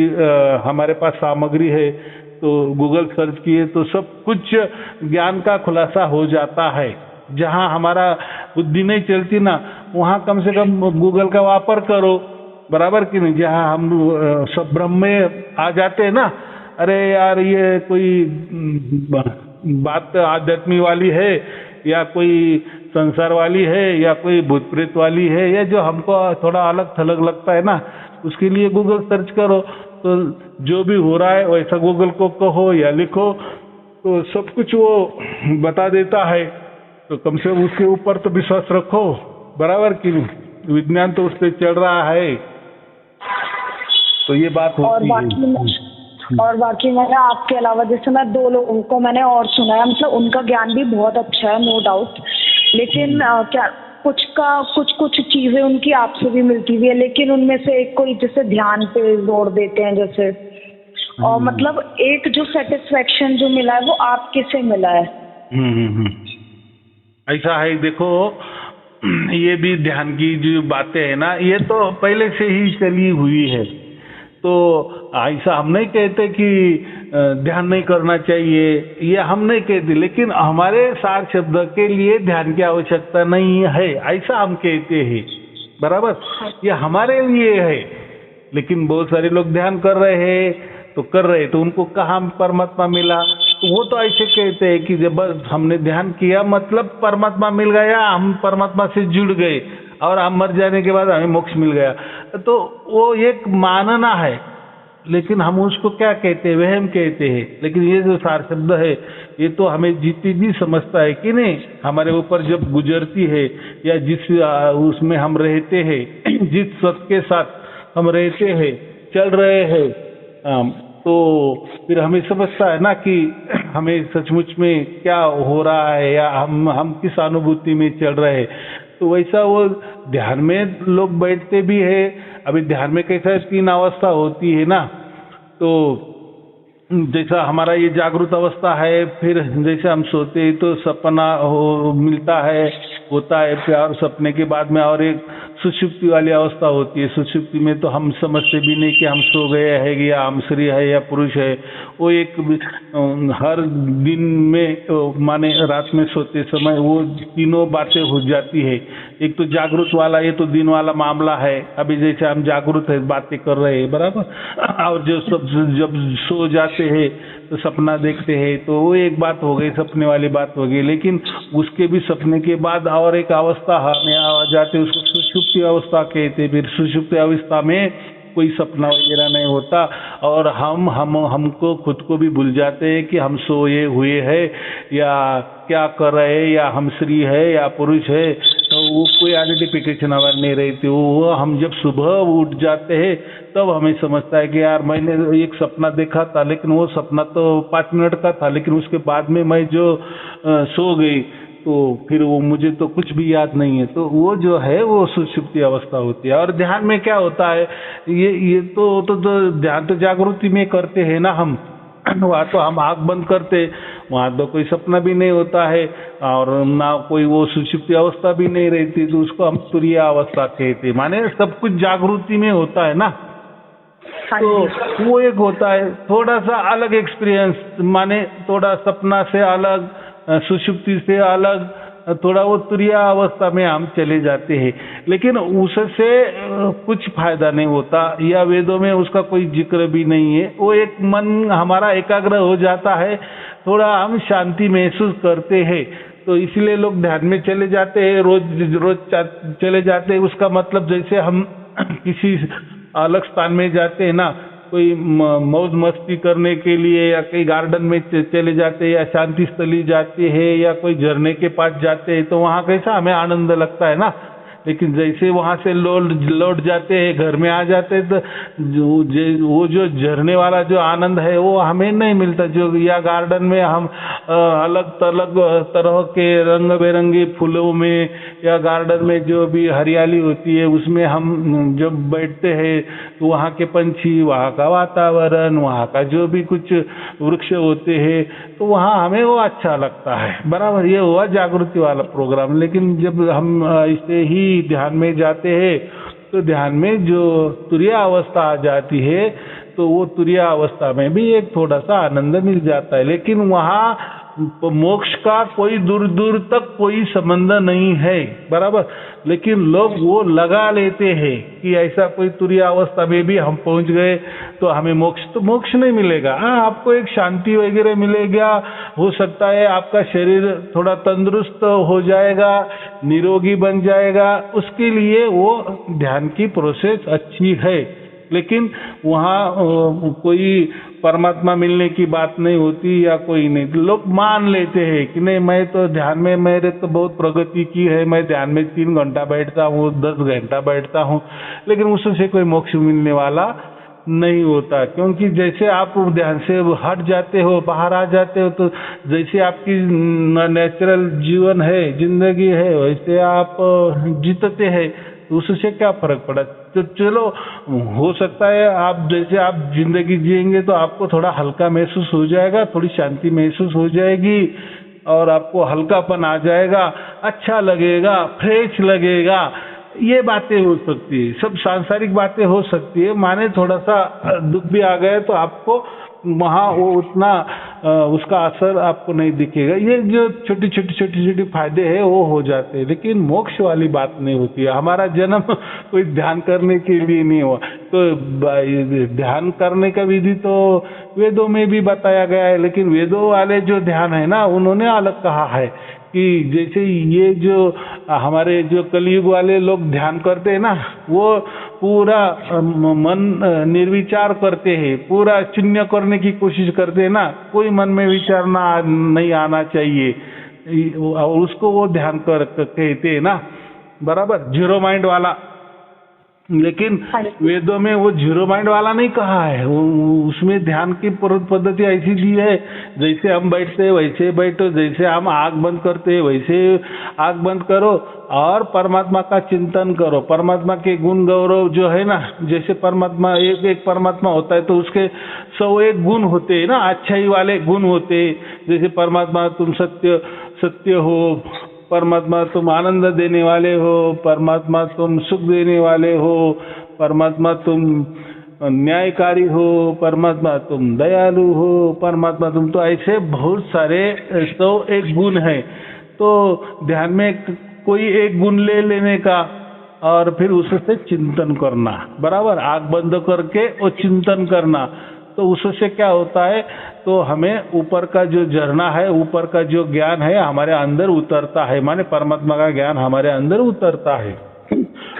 हमारे पास सामग्री है, तो गूगल सर्च किए तो सब कुछ ज्ञान का खुलासा हो जाता है। जहाँ हमारा बुद्धि नहीं चलती ना, वहाँ कम से कम गूगल का वापर करो, बराबर कि नहीं। जहाँ हम सब भ्रम में आ जाते हैं ना, अरे यार ये कोई बात आध्यात्मिक वाली है, या कोई संसार वाली है, या कोई भूत प्रेत वाली है, या जो हमको थोड़ा अलग थलग लगता है ना, उसके लिए गूगल सर्च करो, तो जो भी हो रहा है वैसा गूगल को कहो या लिखो, तो सब कुछ वो बता देता है। तो कम से कम उसके ऊपर तो विश्वास रखो, बराबर कि नहीं। विज्ञान तो उस पर चल रहा है, तो ये बात होती है। और बाकी मैंने आपके अलावा जैसे मैं 2 लोगों को मैंने और सुना है, मतलब उनका ज्ञान भी बहुत अच्छा है, नो डाउट। लेकिन क्या कुछ चीजें उनकी आपसे भी मिलती हुई है, लेकिन उनमें से एक कोई जैसे ध्यान पे जोर देते हैं जैसे, और मतलब एक जो सेटिस्फेक्शन जो मिला है वो आपके से मिला है। ऐसा है, देखो ये भी ध्यान की जो बातें है ना, ये तो पहले से ही चली हुई है। तो ऐसा हम नहीं कहते कि ध्यान नहीं करना चाहिए, ये हम नहीं कहते, लेकिन हमारे सार शब्द के लिए ध्यान की आवश्यकता नहीं है, ऐसा हम कहते हैं, बराबर। ये हमारे लिए है। लेकिन बहुत सारे लोग ध्यान कर रहे हैं, तो कर रहे, तो उनको कहाँ परमात्मा मिला? तो वो तो ऐसे कहते हैं कि जब बस हमने ध्यान किया मतलब परमात्मा मिल गया, हम परमात्मा से जुड़ गए और हम मर जाने के बाद हमें मोक्ष मिल गया। तो वो एक मानना है, लेकिन हम उसको क्या कहते हैं? वहम कहते हैं। लेकिन ये जो सार शब्द है ये तो हमें जीती भी समझता है कि नहीं, हमारे ऊपर जब गुजरती है या जिस उसमें हम रहते हैं, जिस सत्य के साथ हम रहते हैं, चल रहे हैं, तो फिर हमें समझता है ना कि हमें सचमुच में क्या हो रहा है या हम किस अनुभूति में चल रहे हैं। तो वैसा वो ध्यान में लोग बैठते भी है। अभी ध्यान में कैसा 3 अवस्था होती है ना, तो जैसा हमारा ये जागृत अवस्था है, फिर जैसे हम सोते हैं तो सपना मिलता है, होता है, फिर और सपने के बाद में और एक सुषुप्ति वाली अवस्था होती है। सुषुप्ति में तो हम समझते भी नहीं कि हम सो गए हैं या हम स्त्री है या पुरुष है। वो एक हर दिन में माने रात में सोते समय वो तीनों बातें हो जाती है। एक तो जागृत वाला, ये तो दिन वाला मामला है। अभी जैसे हम जागृत है, बातें कर रहे हैं बराबर, और जो सब जब सो जाते हैं तो सपना देखते हैं, तो वो एक बात हो गई, सपने वाली बात हो गई। लेकिन उसके भी सपने के बाद और एक अवस्था हमें आ जाते, उसको सुषुप्ति अवस्था कहते हैं। फिर सुषुप्ति अवस्था में कोई सपना वगैरह नहीं होता और हमको खुद को भी भूल जाते हैं कि हम सोए हुए हैं या क्या कर रहे हैं, या हम स्त्री है या पुरुष है। तो वो कोई आइडेंटिफिकेशन हमारी नहीं रहती। वो हम जब सुबह उठ जाते हैं तब हमें समझता है कि यार मैंने एक सपना देखा था, लेकिन वो सपना तो 5 मिनट का था, लेकिन उसके बाद में मैं जो सो गई तो फिर वो मुझे तो कुछ भी याद नहीं है। तो वो जो है वो सुषुप्ति अवस्था होती है। और ध्यान में क्या होता है, ये तो ध्यान तो जागृति में करते हैं ना हम, वहाँ तो हम आँख बंद करते, वहाँ तो कोई सपना भी नहीं होता है और ना कोई वो सुषुप्ति अवस्था भी नहीं रहती, तो उसको हम तुरीय अवस्था कहते हैं। माने सब कुछ जागृति में होता है ना, तो वो एक होता है थोड़ा सा अलग एक्सपीरियंस, माने थोड़ा सपना से अलग, सुषुप्ति से अलग, थोड़ा वो तुरीय अवस्था में हम चले जाते हैं। लेकिन उससे कुछ फायदा नहीं होता, या वेदों में उसका कोई जिक्र भी नहीं है। वो एक मन हमारा एकाग्र हो जाता है, थोड़ा हम शांति महसूस करते हैं, तो इसलिए लोग ध्यान में चले जाते हैं, रोज चले जाते हैं। उसका मतलब जैसे हम किसी अलग स्थान में जाते हैं ना, कोई मौज मस्ती करने के लिए या कहीं गार्डन में चले जाते हैं या शांति स्थली जाते हैं या कोई झरने के पास जाते हैं, तो वहाँ कैसा हमें आनंद लगता है ना। लेकिन जैसे वहाँ से लौट जाते हैं, घर में आ जाते हैं, तो वो जो झरने वाला जो आनंद है वो हमें नहीं मिलता। जो या गार्डन में हम अलग तरह के रंग बिरंगे फूलों में या गार्डन में जो भी हरियाली होती है उसमें हम जब बैठते हैं, तो वहाँ के पंछी, वहाँ का वातावरण, वहाँ का जो भी कुछ वृक्ष होते हैं, तो वहाँ हमें वो अच्छा लगता है बराबर। ये हुआ जागृति वाला प्रोग्राम। लेकिन जब हम इसे ही ध्यान में जाते हैं तो ध्यान में जो तुरीय अवस्था आ जाती है, तो वो तुरीय अवस्था में भी एक थोड़ा सा आनंद मिल जाता है। लेकिन वहाँ मोक्ष का कोई दूर दूर तक कोई संबंध नहीं है बराबर। लेकिन लोग वो लगा लेते हैं कि ऐसा कोई तुरीय अवस्था में भी हम पहुंच गए तो हमें मोक्ष नहीं मिलेगा। हाँ, आपको एक शांति वगैरह मिलेगा, हो सकता है आपका शरीर थोड़ा तंदुरुस्त हो जाएगा, निरोगी बन जाएगा, उसके लिए वो ध्यान की प्रोसेस अच्छी है। लेकिन वहाँ कोई परमात्मा मिलने की बात नहीं होती या कोई नहीं। लोग मान लेते हैं कि नहीं, मैं तो ध्यान में, मेरे तो बहुत प्रगति की है, मैं ध्यान में 3 घंटा बैठता हूँ, 10 घंटा बैठता हूँ, लेकिन उससे कोई मोक्ष मिलने वाला नहीं होता। क्योंकि जैसे आप ध्यान से हट जाते हो, बाहर आ जाते हो, तो जैसे आपकी नेचुरल जीवन है, जिंदगी है, वैसे आप जीतते हैं, तो उससे क्या फर्क पड़ा। तो चलो, हो सकता है आप जैसे आप जिंदगी जिएंगे तो आपको थोड़ा हल्का महसूस हो जाएगा, थोड़ी शांति महसूस हो जाएगी और आपको हल्कापन आ जाएगा, अच्छा लगेगा, फ्रेश लगेगा। ये बातें हो सकती है, सब सांसारिक बातें हो सकती है। माने थोड़ा सा दुख भी आ गए तो आपको वहाँ वो उतना उसका असर आपको नहीं दिखेगा। ये जो छोटी छोटी फायदे हैं वो हो जाते हैं, लेकिन मोक्ष वाली बात नहीं होती है। हमारा जन्म कोई ध्यान करने के लिए नहीं हुआ। तो ध्यान करने का विधि तो वेदों में भी बताया गया है, लेकिन वेदों वाले जो ध्यान है ना, उन्होंने अलग कहा है कि जैसे ये जो हमारे जो कलयुग वाले लोग ध्यान करते हैं ना, वो पूरा मन निर्विचार करते हैं, पूरा शून्य करने की कोशिश करते हैं ना, कोई मन में विचार नहीं आना चाहिए, और उसको वो ध्यान कहते हैं ना, बराबर, जीरो माइंड वाला। लेकिन वेदों में वो जीरो माइंड वाला नहीं कहा है, उसमें ध्यान की पद्धति ऐसी दी है, जैसे हम बैठते हैं वैसे बैठो, जैसे हम आँख बंद करते हैं वैसे आँख बंद करो और परमात्मा का चिंतन करो। परमात्मा के गुण गौरव जो है ना, जैसे परमात्मा एक परमात्मा होता है तो उसके 101 गुण होते हैं ना, अच्छाई वाले गुण होते हैं। जैसे परमात्मा तुम सत्य हो, परमात्मा तुम आनंद देने वाले हो, परमात्मा तुम सुख देने वाले हो, परमात्मा तुम न्यायकारी हो, परमात्मा तुम दयालु हो, परमात्मा तुम, तो ऐसे बहुत सारे 101 गुण हैं। तो ध्यान में कोई एक गुण ले लेने का और फिर उससे चिंतन करना, बराबर, आँख बंद करके वो चिंतन करना। तो उससे क्या होता है, तो हमें ऊपर का जो झरना है, ऊपर का जो ज्ञान है हमारे अंदर उतरता है, माने परमात्मा का ज्ञान हमारे अंदर उतरता है।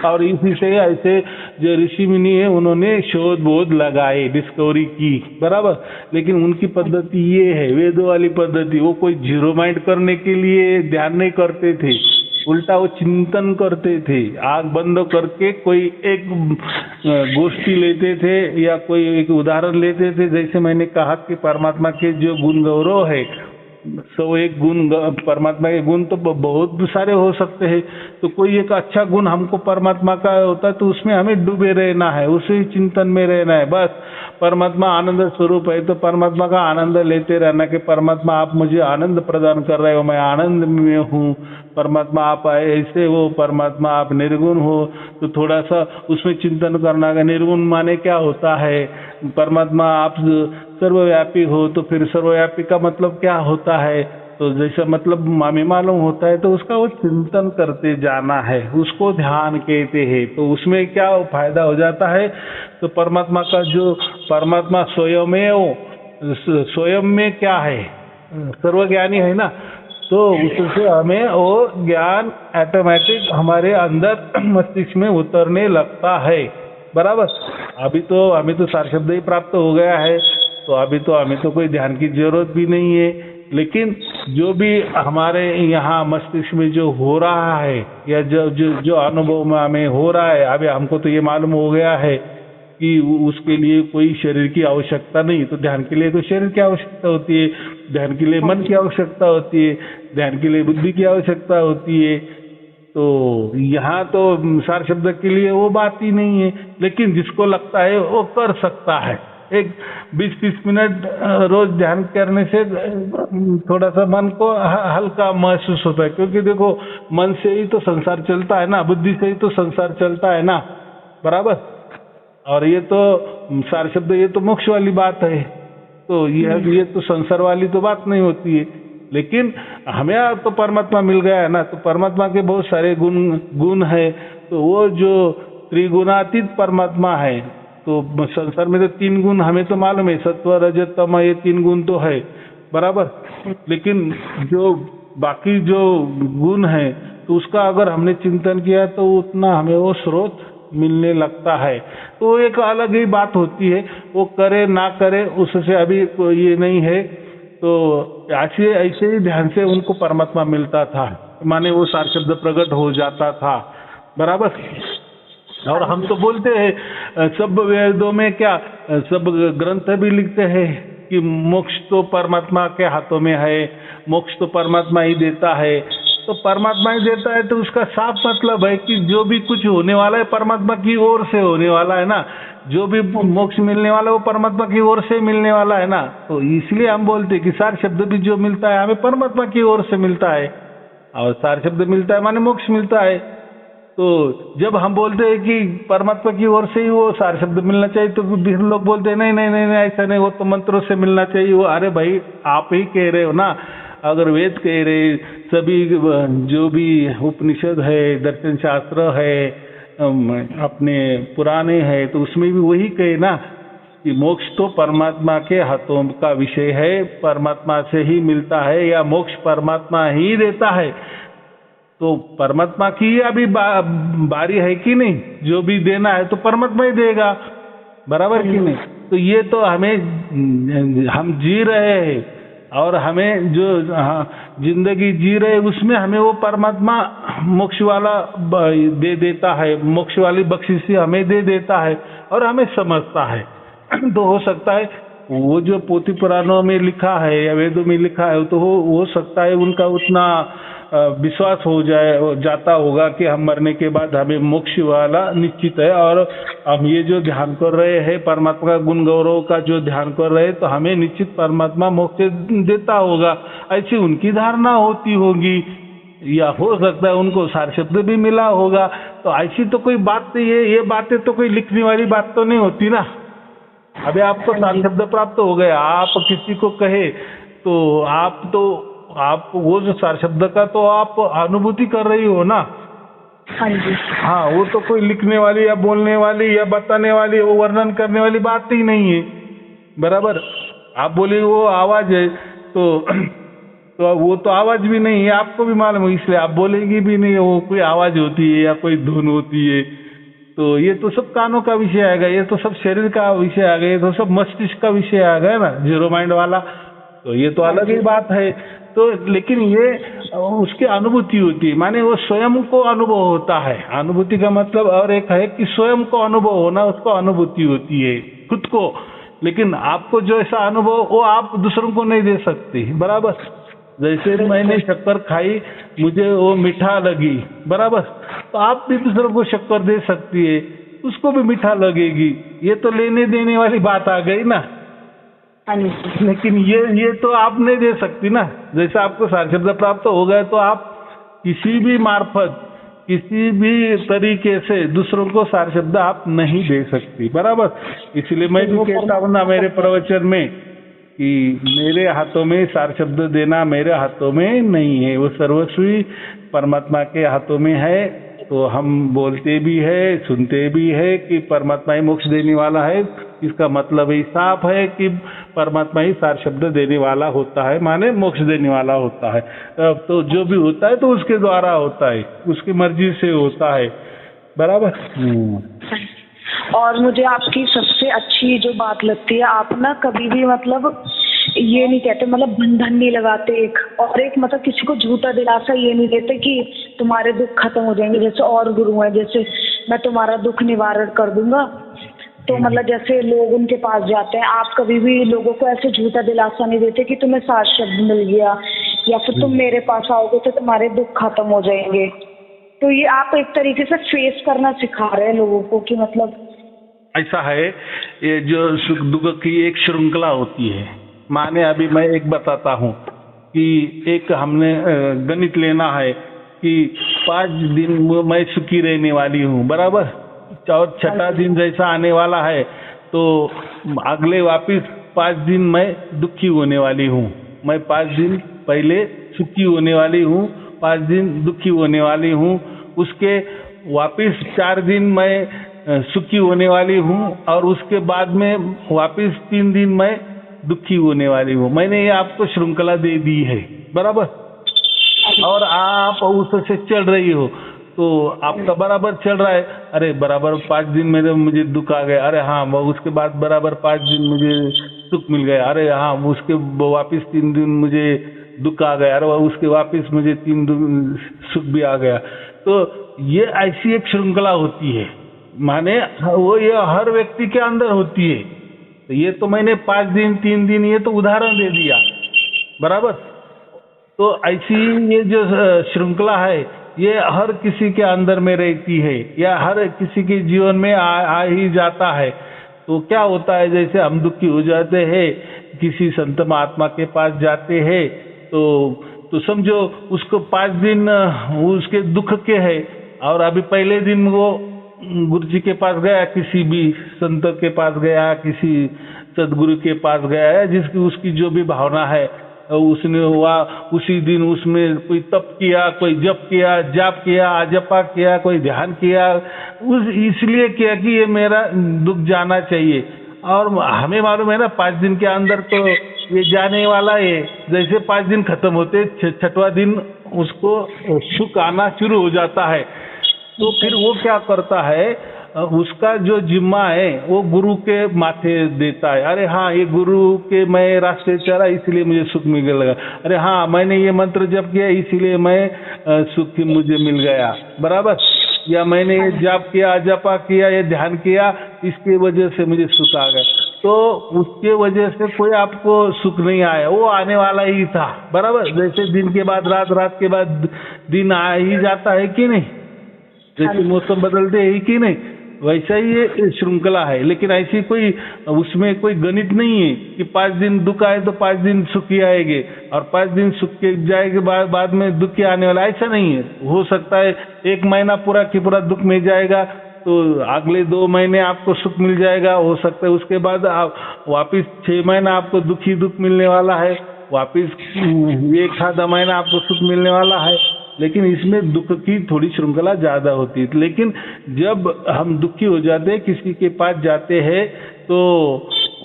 और इसी से ऐसे जो ऋषि मुनि है उन्होंने शोध बोध लगाए, डिस्कवरी की, बराबर। लेकिन उनकी पद्धति ये है, वेदों वाली पद्धति, वो कोई जीरो माइंड करने के लिए ध्यान नहीं करते थे, उल्टा वो चिंतन करते थे। आँख बंद करके कोई एक गोष्ठी लेते थे या कोई एक उदाहरण लेते थे, जैसे मैंने कहा कि परमात्मा के जो गुण गौरव है, 101 गुण, परमात्मा के गुण तो बहुत सारे हो सकते हैं, तो कोई एक अच्छा गुण हमको परमात्मा का होता है तो उसमें हमें डूबे रहना है, उसी चिंतन में रहना है बस। परमात्मा आनंद स्वरूप है तो परमात्मा का आनंद लेते रहना कि परमात्मा आप मुझे आनंद प्रदान कर रहे हो, मैं आनंद में हूँ। परमात्मा आप ऐसे हो, परमात्मा आप निर्गुण हो, तो थोड़ा सा उसमें चिंतन करना है, निर्गुण माने क्या होता है, परमात्मा आप सर्वव्यापी हो, तो फिर सर्वव्यापी का मतलब क्या होता है, तो जैसा मतलब हमें मालूम होता है तो उसका वो चिंतन करते जाना है, उसको ध्यान कहते हैं। तो उसमें क्या फायदा हो जाता है, तो परमात्मा का जो परमात्मा स्वयं में क्या है, सर्वज्ञानी है ना, तो उससे हमें वो ज्ञान ऑटोमेटिक हमारे अंदर मस्तिष्क में उतरने लगता है, बराबर। अभी तो हमें तो सार शब्द ही प्राप्त हो गया है, तो अभी तो हमें तो कोई ध्यान की जरूरत भी नहीं है। लेकिन जो भी हमारे यहाँ मस्तिष्क में जो हो रहा है या जो अनुभव में हमें हो रहा है, अभी हमको तो ये मालूम हो गया है कि उसके लिए कोई शरीर की आवश्यकता नहीं, तो ध्यान के लिए तो शरीर की आवश्यकता होती है, ध्यान के लिए मन की आवश्यकता होती है, ध्यान के लिए बुद्धि की आवश्यकता होती है। तो यहाँ तो सार शब्द के लिए वो बात ही नहीं है, लेकिन जिसको लगता है वो कर सकता है। एक 20-30 मिनट रोज ध्यान करने से थोड़ा सा मन को हल्का महसूस होता है, क्योंकि देखो मन से ही तो संसार चलता है ना, बुद्धि से ही तो संसार चलता है ना, बराबर। और ये तो सार शब्द, ये तो मोक्ष वाली बात है, तो ये तो संसार वाली तो बात नहीं होती है। लेकिन हमें तो परमात्मा मिल गया है ना, तो परमात्मा के बहुत सारे गुण है, तो वो जो त्रिगुणातीत परमात्मा है, तो संसार में तो 3 गुण हमें तो मालूम है, सत्व रजत तम, ये 3 गुण तो है, बराबर। लेकिन जो बाकी जो गुण है, तो उसका अगर हमने चिंतन किया तो उतना हमें वो स्रोत मिलने लगता है। तो एक अलग ही बात होती है, वो करे ना करे उससे अभी ये नहीं है। तो ऐसे ही ध्यान से उनको परमात्मा मिलता था, माने वो सार शब्द प्रकट हो जाता था, बराबर। और हम तो बोलते हैं सब वेदों में क्या, सब ग्रंथ भी लिखते हैं कि मोक्ष तो परमात्मा के हाथों में है, मोक्ष तो परमात्मा ही देता है। तो परमात्मा ही देता है तो उसका साफ मतलब है कि जो भी कुछ होने वाला है परमात्मा की ओर से होने वाला है ना, जो भी मोक्ष मिलने वाला है वो परमात्मा की ओर से मिलने वाला है ना। तो इसलिए हम बोलते हैं कि सार शब्द भी जो मिलता है हमें परमात्मा की ओर से मिलता है, और सार शब्द मिलता है माने मोक्ष मिलता है। तो जब हम बोलते हैं कि परमात्मा की ओर से ही वो सार शब्द मिलना चाहिए, तो फिर लोग बोलते हैं नहीं नहीं नहीं ऐसा नहीं, वो तो मंत्रों से मिलना चाहिए। वो अरे भाई आप ही कह रहे हो ना, अगर वेद कह रहे, सभी जो भी उपनिषद है, दर्शन शास्त्र है, अपने पुराने हैं, तो उसमें भी वही कहे ना कि मोक्ष तो परमात्मा के हाथों का विषय है, परमात्मा से ही मिलता है, या मोक्ष परमात्मा ही देता है। तो परमात्मा की अभी बारी है कि नहीं, जो भी देना है तो परमात्मा ही देगा, बराबर कि नहीं। तो ये तो हम जी रहे हैं, और हमें जो जिंदगी जी रहे उसमें हमें वो परमात्मा मोक्ष वाला दे देता है, मोक्ष वाली बख्शिश हमें दे देता है और हमें समझता है। तो हो सकता है वो जो पोथी पुराणों में लिखा है या वेदों में लिखा है, तो हो सकता है उनका उतना विश्वास हो जाता होगा कि हम मरने के बाद हमें मोक्ष वाला निश्चित है, और हम ये जो ध्यान कर रहे हैं परमात्मा का गुण गौरव का जो ध्यान कर रहे हैं, तो हमें निश्चित परमात्मा मोक्ष देता होगा, ऐसी उनकी धारणा होती होगी। या हो सकता है उनको सार शब्द भी मिला होगा। तो ऐसी तो कोई बात नहीं है, ये बातें तो कोई लिखने वाली बात तो नहीं होती ना। अभी आपको सार शब्द प्राप्त हो गया, आप किसी को कहे तो आप वो जो सार शब्द का तो आप अनुभूति कर रही हो ना। हाँ जी। हाँ, वो तो कोई लिखने वाली या बोलने वाली या बताने वाली, वो वर्णन करने वाली बात ही नहीं है, बराबर। आप बोले वो आवाज है, तो वो तो आवाज भी नहीं है, आपको भी मालूम है, इसलिए आप बोलेगी भी नहीं वो कोई आवाज होती है या कोई धुन होती है। तो ये तो सब कानों का विषय आ गया, ये तो सब शरीर का विषय आ गया, ये तो सब मस्तिष्क का विषय आ गया ना, जीरो माइंड वाला। तो ये तो अलग ही बात है। तो लेकिन ये उसकी अनुभूति होती है, माने वो स्वयं को अनुभव होता है। अनुभूति का मतलब और एक है कि स्वयं को अनुभव होना, उसको अनुभूति होती है खुद को। लेकिन आपको जो ऐसा अनुभव वो आप दूसरों को नहीं दे सकते, बराबर। जैसे मैंने शक्कर खाई, मुझे वो मीठा लगी, बराबर, तो आप भी दूसरों को शक्कर दे सकती है, उसको भी मीठा लगेगी। ये तो लेने देने वाली बात आ गई ना। लेकिन ये तो आप नहीं दे सकती ना। जैसे आपको सार शब्द प्राप्त हो गए, तो आप किसी भी मार्फत, किसी भी तरीके से दूसरों को सार शब्द आप नहीं दे सकती, बराबर। इसलिए मैं भी कहता हूँ ना मेरे प्रवचन में कि मेरे हाथों में सार शब्द देना मेरे हाथों में नहीं है, वो सर्वस्वी परमात्मा के हाथों में है। तो हम बोलते भी है, सुनते भी है कि परमात्मा ही मोक्ष देने वाला है। इसका मतलब ही साफ है कि परमात्मा ही सार शब्द देने वाला होता है, माने मोक्ष देने वाला होता है। तो जो भी होता है तो उसके द्वारा होता है, उसकी मर्जी से होता है, बराबर। और मुझे आपकी सबसे अच्छी जो बात लगती है, आप ना कभी भी मतलब ये नहीं कहते, मतलब बंधन नहीं लगाते एक, और एक मतलब किसी को झूठा दिलासा ये नहीं देते कि तुम्हारे दुख खत्म हो जाएंगे। जैसे और गुरु हैं, जैसे मैं तुम्हारा दुख निवारण कर दूंगा, तो मतलब जैसे लोग उनके पास जाते हैं, आप कभी भी लोगों को ऐसे झूठा दिलासा नहीं देते कि तुम्हें सार शब्द मिल गया, या फिर तुम मेरे पास आओगे तो तुम्हारे दुख खत्म हो जाएंगे। तो ये आप एक तरीके से फेस करना सिखा रहे हैं लोगों को कि मतलब ऐसा है। ये जो सुख दुख की एक श्रृंखला होती है, माने अभी मैं एक बताता हूँ कि एक हमने गणित लेना है कि 5 दिन मैं सुखी रहने वाली हूँ, बराबर, और छठा दिन जैसा आने वाला है तो अगले वापिस 5 दिन मैं दुखी होने वाली हूँ। मैं 5 दिन पहले सुखी होने वाली हूँ, 5 दिन दुखी होने वाली हूँ, उसके वापिस 4 दिन मैं सुखी होने वाली हूँ, और उसके बाद में वापिस 3 दिन मैं दुखी होने वाली हूँ। मैंने ये आपको श्रृंखला दे दी है, बराबर, और आप उससे चल रही हो, तो आपका बराबर चल रहा है। अरे बराबर 5 दिन में मुझे दुख आ गया, अरे हाँ, उसके बाद बराबर 5 दिन मुझे सुख मिल गया, अरे हाँ, उसके वापिस 3 दिन मुझे दुख आ गया, अरे उसके वापिस मुझे 3 दिन सुख भी आ गया। तो ये ऐसी एक श्रृंखला होती है, माने वो ये हर व्यक्ति के अंदर होती है। तो ये तो मैंने 5 दिन 3 दिन ये तो उदाहरण दे दिया, बराबर। तो ऐसी ये जो श्रृंखला है ये हर किसी के अंदर में रहती है, या हर किसी के जीवन में आ ही जाता है। तो क्या होता है, जैसे हम दुखी हो जाते हैं, किसी संत महात्मा के पास जाते हैं, तो समझो उसको 5 दिन उसके दुख के है, और अभी पहले दिन वो गुरु जी के पास गया, किसी भी संत के पास गया, किसी सदगुरु के पास गया है, जिसकी उसकी जो भी भावना है, उसने उसी दिन उसमें कोई तप किया, कोई जप किया, जाप किया, आजपा किया, कोई ध्यान किया, इसलिए किया कि ये मेरा दुख जाना चाहिए। और हमें मालूम है ना 5 दिन के अंदर तो ये जाने वाला है। जैसे 5 दिन खत्म होते 6वां दिन उसको सुख आना शुरू हो जाता है। तो फिर वो क्या करता है, उसका जो जिम्मा है वो गुरु के माथे देता है। अरे हाँ, ये गुरु के मैं रास्ते चला इसलिए मुझे सुख मिल लगा। अरे हाँ, मैंने ये मंत्र जप किया इसीलिए मैं सुख मुझे मिल गया, बराबर। या मैंने ये जाप किया, जपा किया, ये ध्यान किया, इसकी वजह से मुझे सुख आ गया। तो उसके वजह से कोई आपको सुख नहीं आया, वो आने वाला ही था, बराबर। जैसे दिन के बाद रात, रात के बाद दिन आ ही जाता है कि नहीं, जैसे मौसम बदलते हैं कि नहीं, वैसा ही ये श्रृंखला है। लेकिन ऐसी कोई उसमें कोई गणित नहीं है कि 5 दिन दुख आए तो 5 दिन सुखी आएंगे और 5 दिन सुख के जाएंगे बाद में दुखी आने वाला, ऐसा नहीं है। हो सकता है 1 महीना पूरा की पूरा दुख में जाएगा तो अगले 2 महीने आपको सुख मिल जाएगा। हो सकता है उसके बाद आप वापिस 6 महीना आपको दुख मिलने वाला है, वापिस 1 आधा महीना आपको सुख मिलने वाला है। लेकिन इसमें दुख की थोड़ी श्रृंखला ज़्यादा होती है। लेकिन जब हम दुखी हो जाते हैं, किसी के पास जाते हैं, तो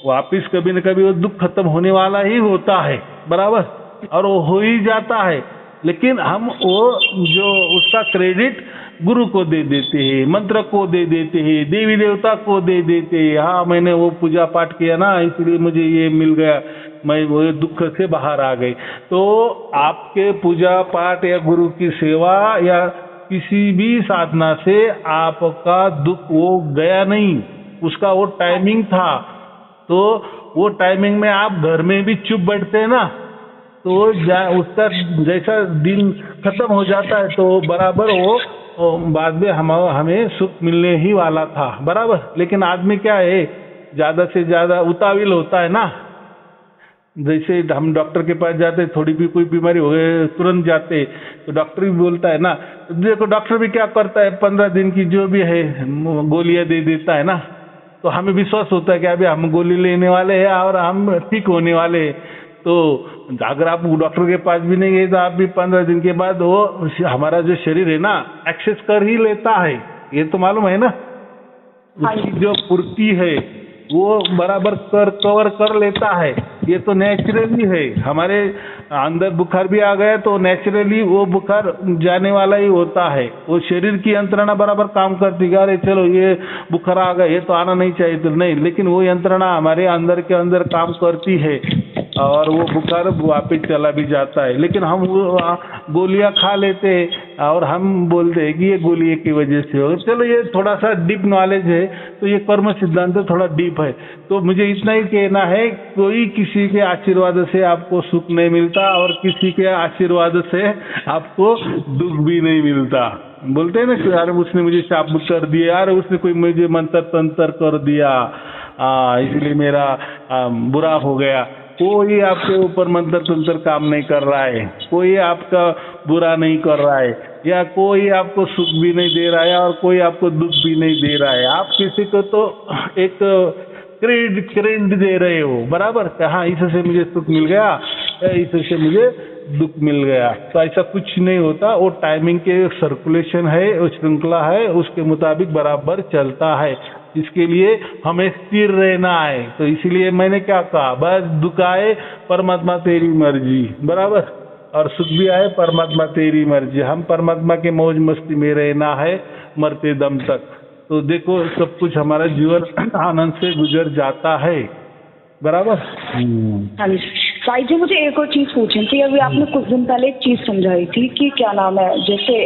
वापिस कभी न कभी वो दुख खत्म होने वाला ही होता है, बराबर, और वो हो ही जाता है। लेकिन हम वो जो उसका क्रेडिट गुरु को दे देते हैं, मंत्र को दे देते हैं, देवी देवता को दे देते हैं। हाँ, मैंने वो पूजा पाठ किया ना इसलिए मुझे ये मिल गया, मैं वो दुख से बाहर आ गई। तो आपके पूजा पाठ या गुरु की सेवा या किसी भी साधना से आपका दुख वो गया नहीं, उसका वो टाइमिंग था। तो वो टाइमिंग में आप घर में भी चुप बैठते हैं ना, तो उसका जैसा दिन खत्म हो जाता है तो बराबर वो बाद में हमें सुख मिलने ही वाला था, बराबर। लेकिन आदमी क्या है, ज़्यादा से ज़्यादा उतावल होता है ना। जैसे हम डॉक्टर के पास जाते, थोड़ी भी कोई बीमारी हो गई तुरंत जाते, तो डॉक्टर भी बोलता है ना, देखो डॉक्टर भी क्या करता है 15 दिन की जो भी है गोलियां दे देता है ना। तो हमें विश्वास होता है कि अभी हम गोली लेने वाले हैं और हम ठीक होने वाले हैं। तो अगर आप डॉक्टर के पास भी नहीं गए तो आप भी 15 दिन के बाद वो हमारा जो शरीर है ना एक्सेस कर ही लेता है, ये तो मालूम है ना। उसकी जो पूर्ति है वो बराबर कवर कर लेता है, ये तो नेचुरली है। हमारे अंदर बुखार भी आ गया तो नेचुरली वो बुखार जाने वाला ही होता है। वो शरीर की यंत्रणा बराबर काम करती है, अरे चलो ये बुखार आ गया, ये तो आना नहीं चाहिए, तो नहीं, लेकिन वो यंत्रणा हमारे अंदर के अंदर काम करती है और वो बुखार वापस चला भी जाता है। लेकिन हम वो गोलियां खा लेते हैं और हम बोलते हैं कि ये गोली की वजह से हो। चलो ये थोड़ा सा डीप नॉलेज है, तो ये कर्म सिद्धांत थोड़ा डीप है। तो मुझे इतना ही कहना है, कोई किसी के आशीर्वाद से आपको सुख नहीं मिलता और किसी के आशीर्वाद से आपको दुख भी नहीं मिलता। बोलते हैं ना कि यार उसने मुझे शाप कर दिया, यार उसने कोई मुझे मंत्र तंत्र कर दिया इसलिए मेरा बुरा हो गया। कोई आपके ऊपर मंत्र तंत्र काम नहीं कर रहा है, कोई आपका बुरा नहीं कर रहा है, या कोई आपको सुख भी नहीं दे रहा है और कोई आपको दुख भी नहीं दे रहा है। आप किसी को तो एक क्रेडिट दे रहे हो, बराबर। हाँ, इससे मुझे सुख मिल गया, इससे मुझे दुख मिल गया, तो ऐसा कुछ नहीं होता। वो टाइमिंग के सर्कुलेशन है, वो श्रृंखला है, उसके मुताबिक बराबर चलता है। इसके लिए हमें स्थिर रहना है। तो इसलिए मैंने क्या कहा, बस दुख आए परमात्मा तेरी मर्जी, बराबर, और सुख भी आए परमात्मा तेरी मर्जी। हम परमात्मा के मौज मस्ती में रहना है मरते दम तक। तो देखो सब कुछ हमारा जीवन आनंद से गुजर जाता है, बराबर। हाँ जी साईं जी, मुझे एक और चीज पूछनी थी। अभी आपने कुछ दिन पहले एक चीज समझाई थी कि क्या नाम है, जैसे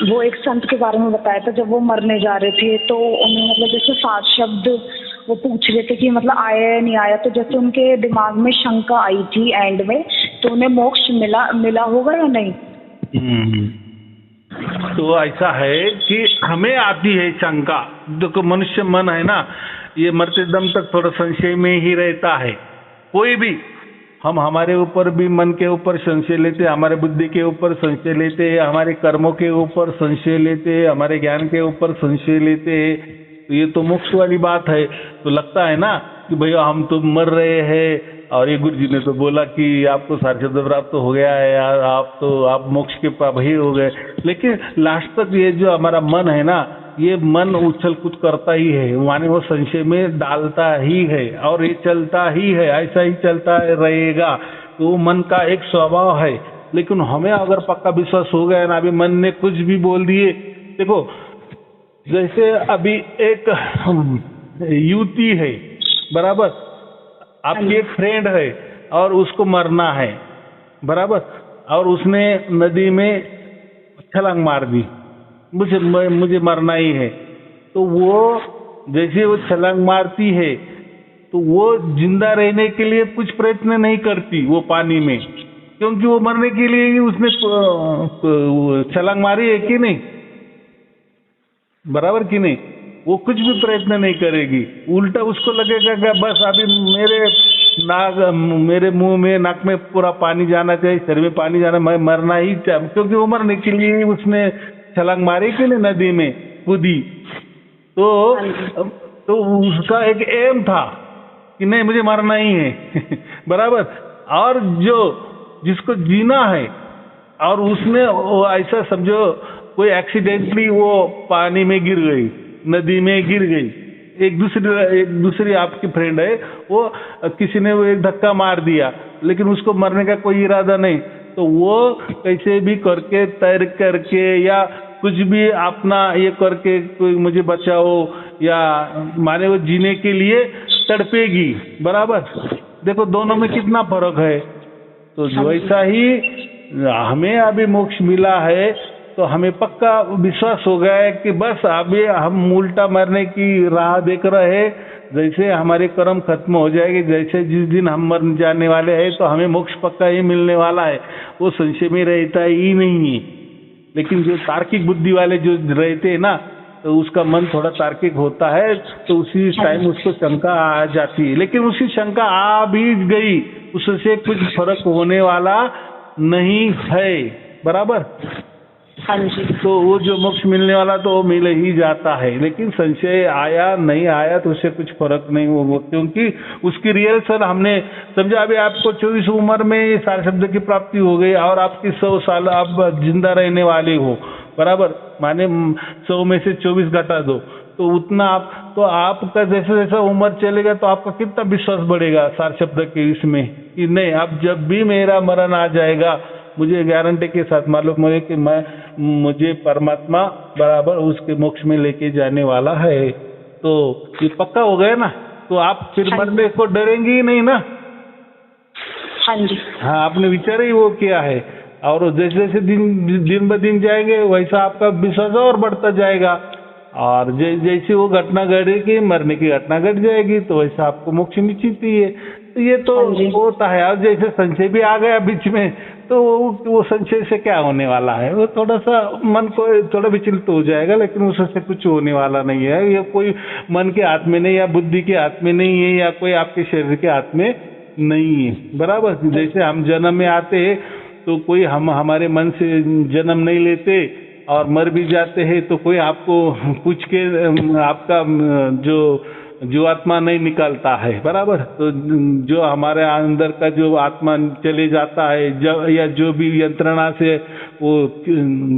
वो एक संत के बारे में बताया था, जब वो मरने जा रहे थे तो उन्हें मतलब जैसे 7 शब्द वो पूछ रहे थे कि मतलब आया या नहीं आया, तो जैसे उनके दिमाग में शंका आई थी एंड में, तो उन्हें मोक्ष मिला होगा या नहीं? तो ऐसा है कि हमें आती है शंका, देखो मनुष्य मन है ना, ये मरते दम तक थोड़ा संशय में ही रहता है। कोई भी हम हमारे ऊपर भी मन के ऊपर संशय लेते हैं, हमारे बुद्धि के ऊपर संशय लेते हैं, हमारे कर्मों के ऊपर संशय लेते हैं, हमारे ज्ञान के ऊपर संशय लेते हैं। तो ये तो मोक्ष वाली बात है। तो लगता है ना कि भैया हम तो मर रहे हैं, और ये गुरु जी ने तो बोला कि आपको सार शब्द प्राप्त तो हो गया है यार, आप मोक्ष के ही हो गए। लेकिन लास्ट तक ये जो हमारा मन है ना, ये मन उछल कूद करता ही है, माने वो संशय में डालता ही है और ये चलता ही है, ऐसा ही चलता रहेगा। तो मन का एक स्वभाव है। लेकिन हमें अगर पक्का विश्वास हो गया ना, अभी मन ने कुछ भी बोल दिए, देखो जैसे अभी एक युवती है, बराबर, आपकी एक फ्रेंड है और उसको मरना है, बराबर, और उसने नदी में छलांग मार दी, मुझे मरना ही है। तो वो जैसे वो छलांग मारती है तो वो जिंदा रहने के लिए कुछ प्रयत्न नहीं करती वो पानी में, क्योंकि वो मरने के लिए ही उसने छलांग मारी है कि नहीं, बराबर कि नहीं। वो कुछ भी प्रयत्न नहीं करेगी, उल्टा उसको लगेगा कि बस अभी मेरे मुंह में नाक में पूरा पानी जाना चाहिए, शरीर में पानी जाना, मैं मरना ही चाहिए, क्योंकि वो मरने के लिए उसने छलांग मारी कि नहीं, नदी में कूदी। तो उसका एक एम था कि नहीं मुझे मरना ही है बराबर। और जिसको जीना है और उसने ऐसा समझो कोई एक्सीडेंटली वो पानी में गिर गई, नदी में गिर गई, एक दूसरी आपकी फ्रेंड है, वो किसी ने वो एक धक्का मार दिया, लेकिन उसको मरने का कोई इरादा नहीं, तो वो कैसे भी करके तैर करके या कुछ भी अपना ये करके कोई मुझे बचाओ या माने वो जीने के लिए तड़पेगी, बराबर। देखो दोनों में कितना फर्क है। तो वैसा ही हमें अभी मोक्ष मिला है तो हमें पक्का विश्वास हो गया है कि बस अभी हम उल्टा मरने की राह देख रहे हैं। जैसे हमारे कर्म खत्म हो जाएंगे, जैसे जिस दिन हम मर जाने वाले हैं तो हमें मोक्ष पक्का ही मिलने वाला है, वो संशय में रहता ही नहीं है। लेकिन जो तार्किक बुद्धि वाले जो रहते हैं ना, तो उसका मन थोड़ा तार्किक होता है, तो उसी टाइम उसको शंका आ जाती है। लेकिन उसी शंका आ भी गई, उससे कुछ फर्क होने वाला नहीं है, बराबर। हाँ जी। तो वो जो मोक्ष मिलने वाला तो वो मिल ही जाता है। लेकिन संशय आया नहीं आया तो उससे कुछ फर्क नहीं होगा, क्योंकि उसकी रियल सर हमने समझा। अभी आपको 24 उम्र में ये सारे शब्द की प्राप्ति हो गई और आपकी 100 साल आप जिंदा रहने वाले हो, बराबर। माने 100 में से 24 घटा दो तो उतना तो आपका जैसे जैसा उम्र चलेगा तो आपका कितना विश्वास बढ़ेगा सार शब्द के इसमें कि नहीं, अब जब भी मेरा मरण आ जाएगा मुझे गारंटी के साथ मालूम है कि मुझे परमात्मा बराबर उसके मोक्ष में लेके जाने वाला है। तो ये पक्का हो गया ना, तो आप फिर मरने को डरेंगे ही नहीं ना। हाँ जी। हाँ, आपने विचार ही वो किया है और जैसे जैसे दिन ब दिन जाएंगे वैसा आपका विश्वास और बढ़ता जाएगा और जैसे वो घटना घटेगी, मरने की घटना घट जाएगी, तो वैसा आपको मोक्ष निश्चित ही है। तो ये तो होता है। और जैसे संशय भी आ गया बीच में, तो वो संशय से क्या होने वाला है, वो थोड़ा सा मन को थोड़ा विचलित हो जाएगा, लेकिन उससे कुछ होने वाला नहीं है। ये कोई मन के हाथ में नहीं या बुद्धि के हाथ में नहीं है या कोई आपके शरीर के हाथ में नहीं है, बराबर। जैसे हम जन्म में आते हैं तो कोई हमारे मन से जन्म नहीं लेते और मर भी जाते हैं, तो कोई आपको पूछ के आपका जो आत्मा नहीं निकलता है, बराबर। तो जो हमारे अंदर का जो आत्मा चले जाता है या जो भी यंत्रणा से वो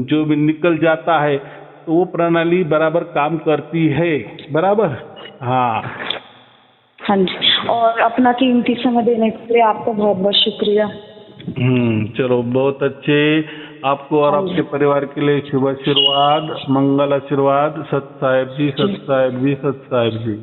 जो भी निकल जाता है, तो वो प्रणाली बराबर काम करती है, बराबर। हाँ हाँ जी। और अपना कीमती समय देने के लिए आपका बहुत बहुत शुक्रिया। चलो, बहुत अच्छे। आपको और आपके परिवार के लिए शुभ आशीर्वाद, मंगल आशीर्वाद। सत साहेब जी, सत साहेब जी, सत साहेब जी।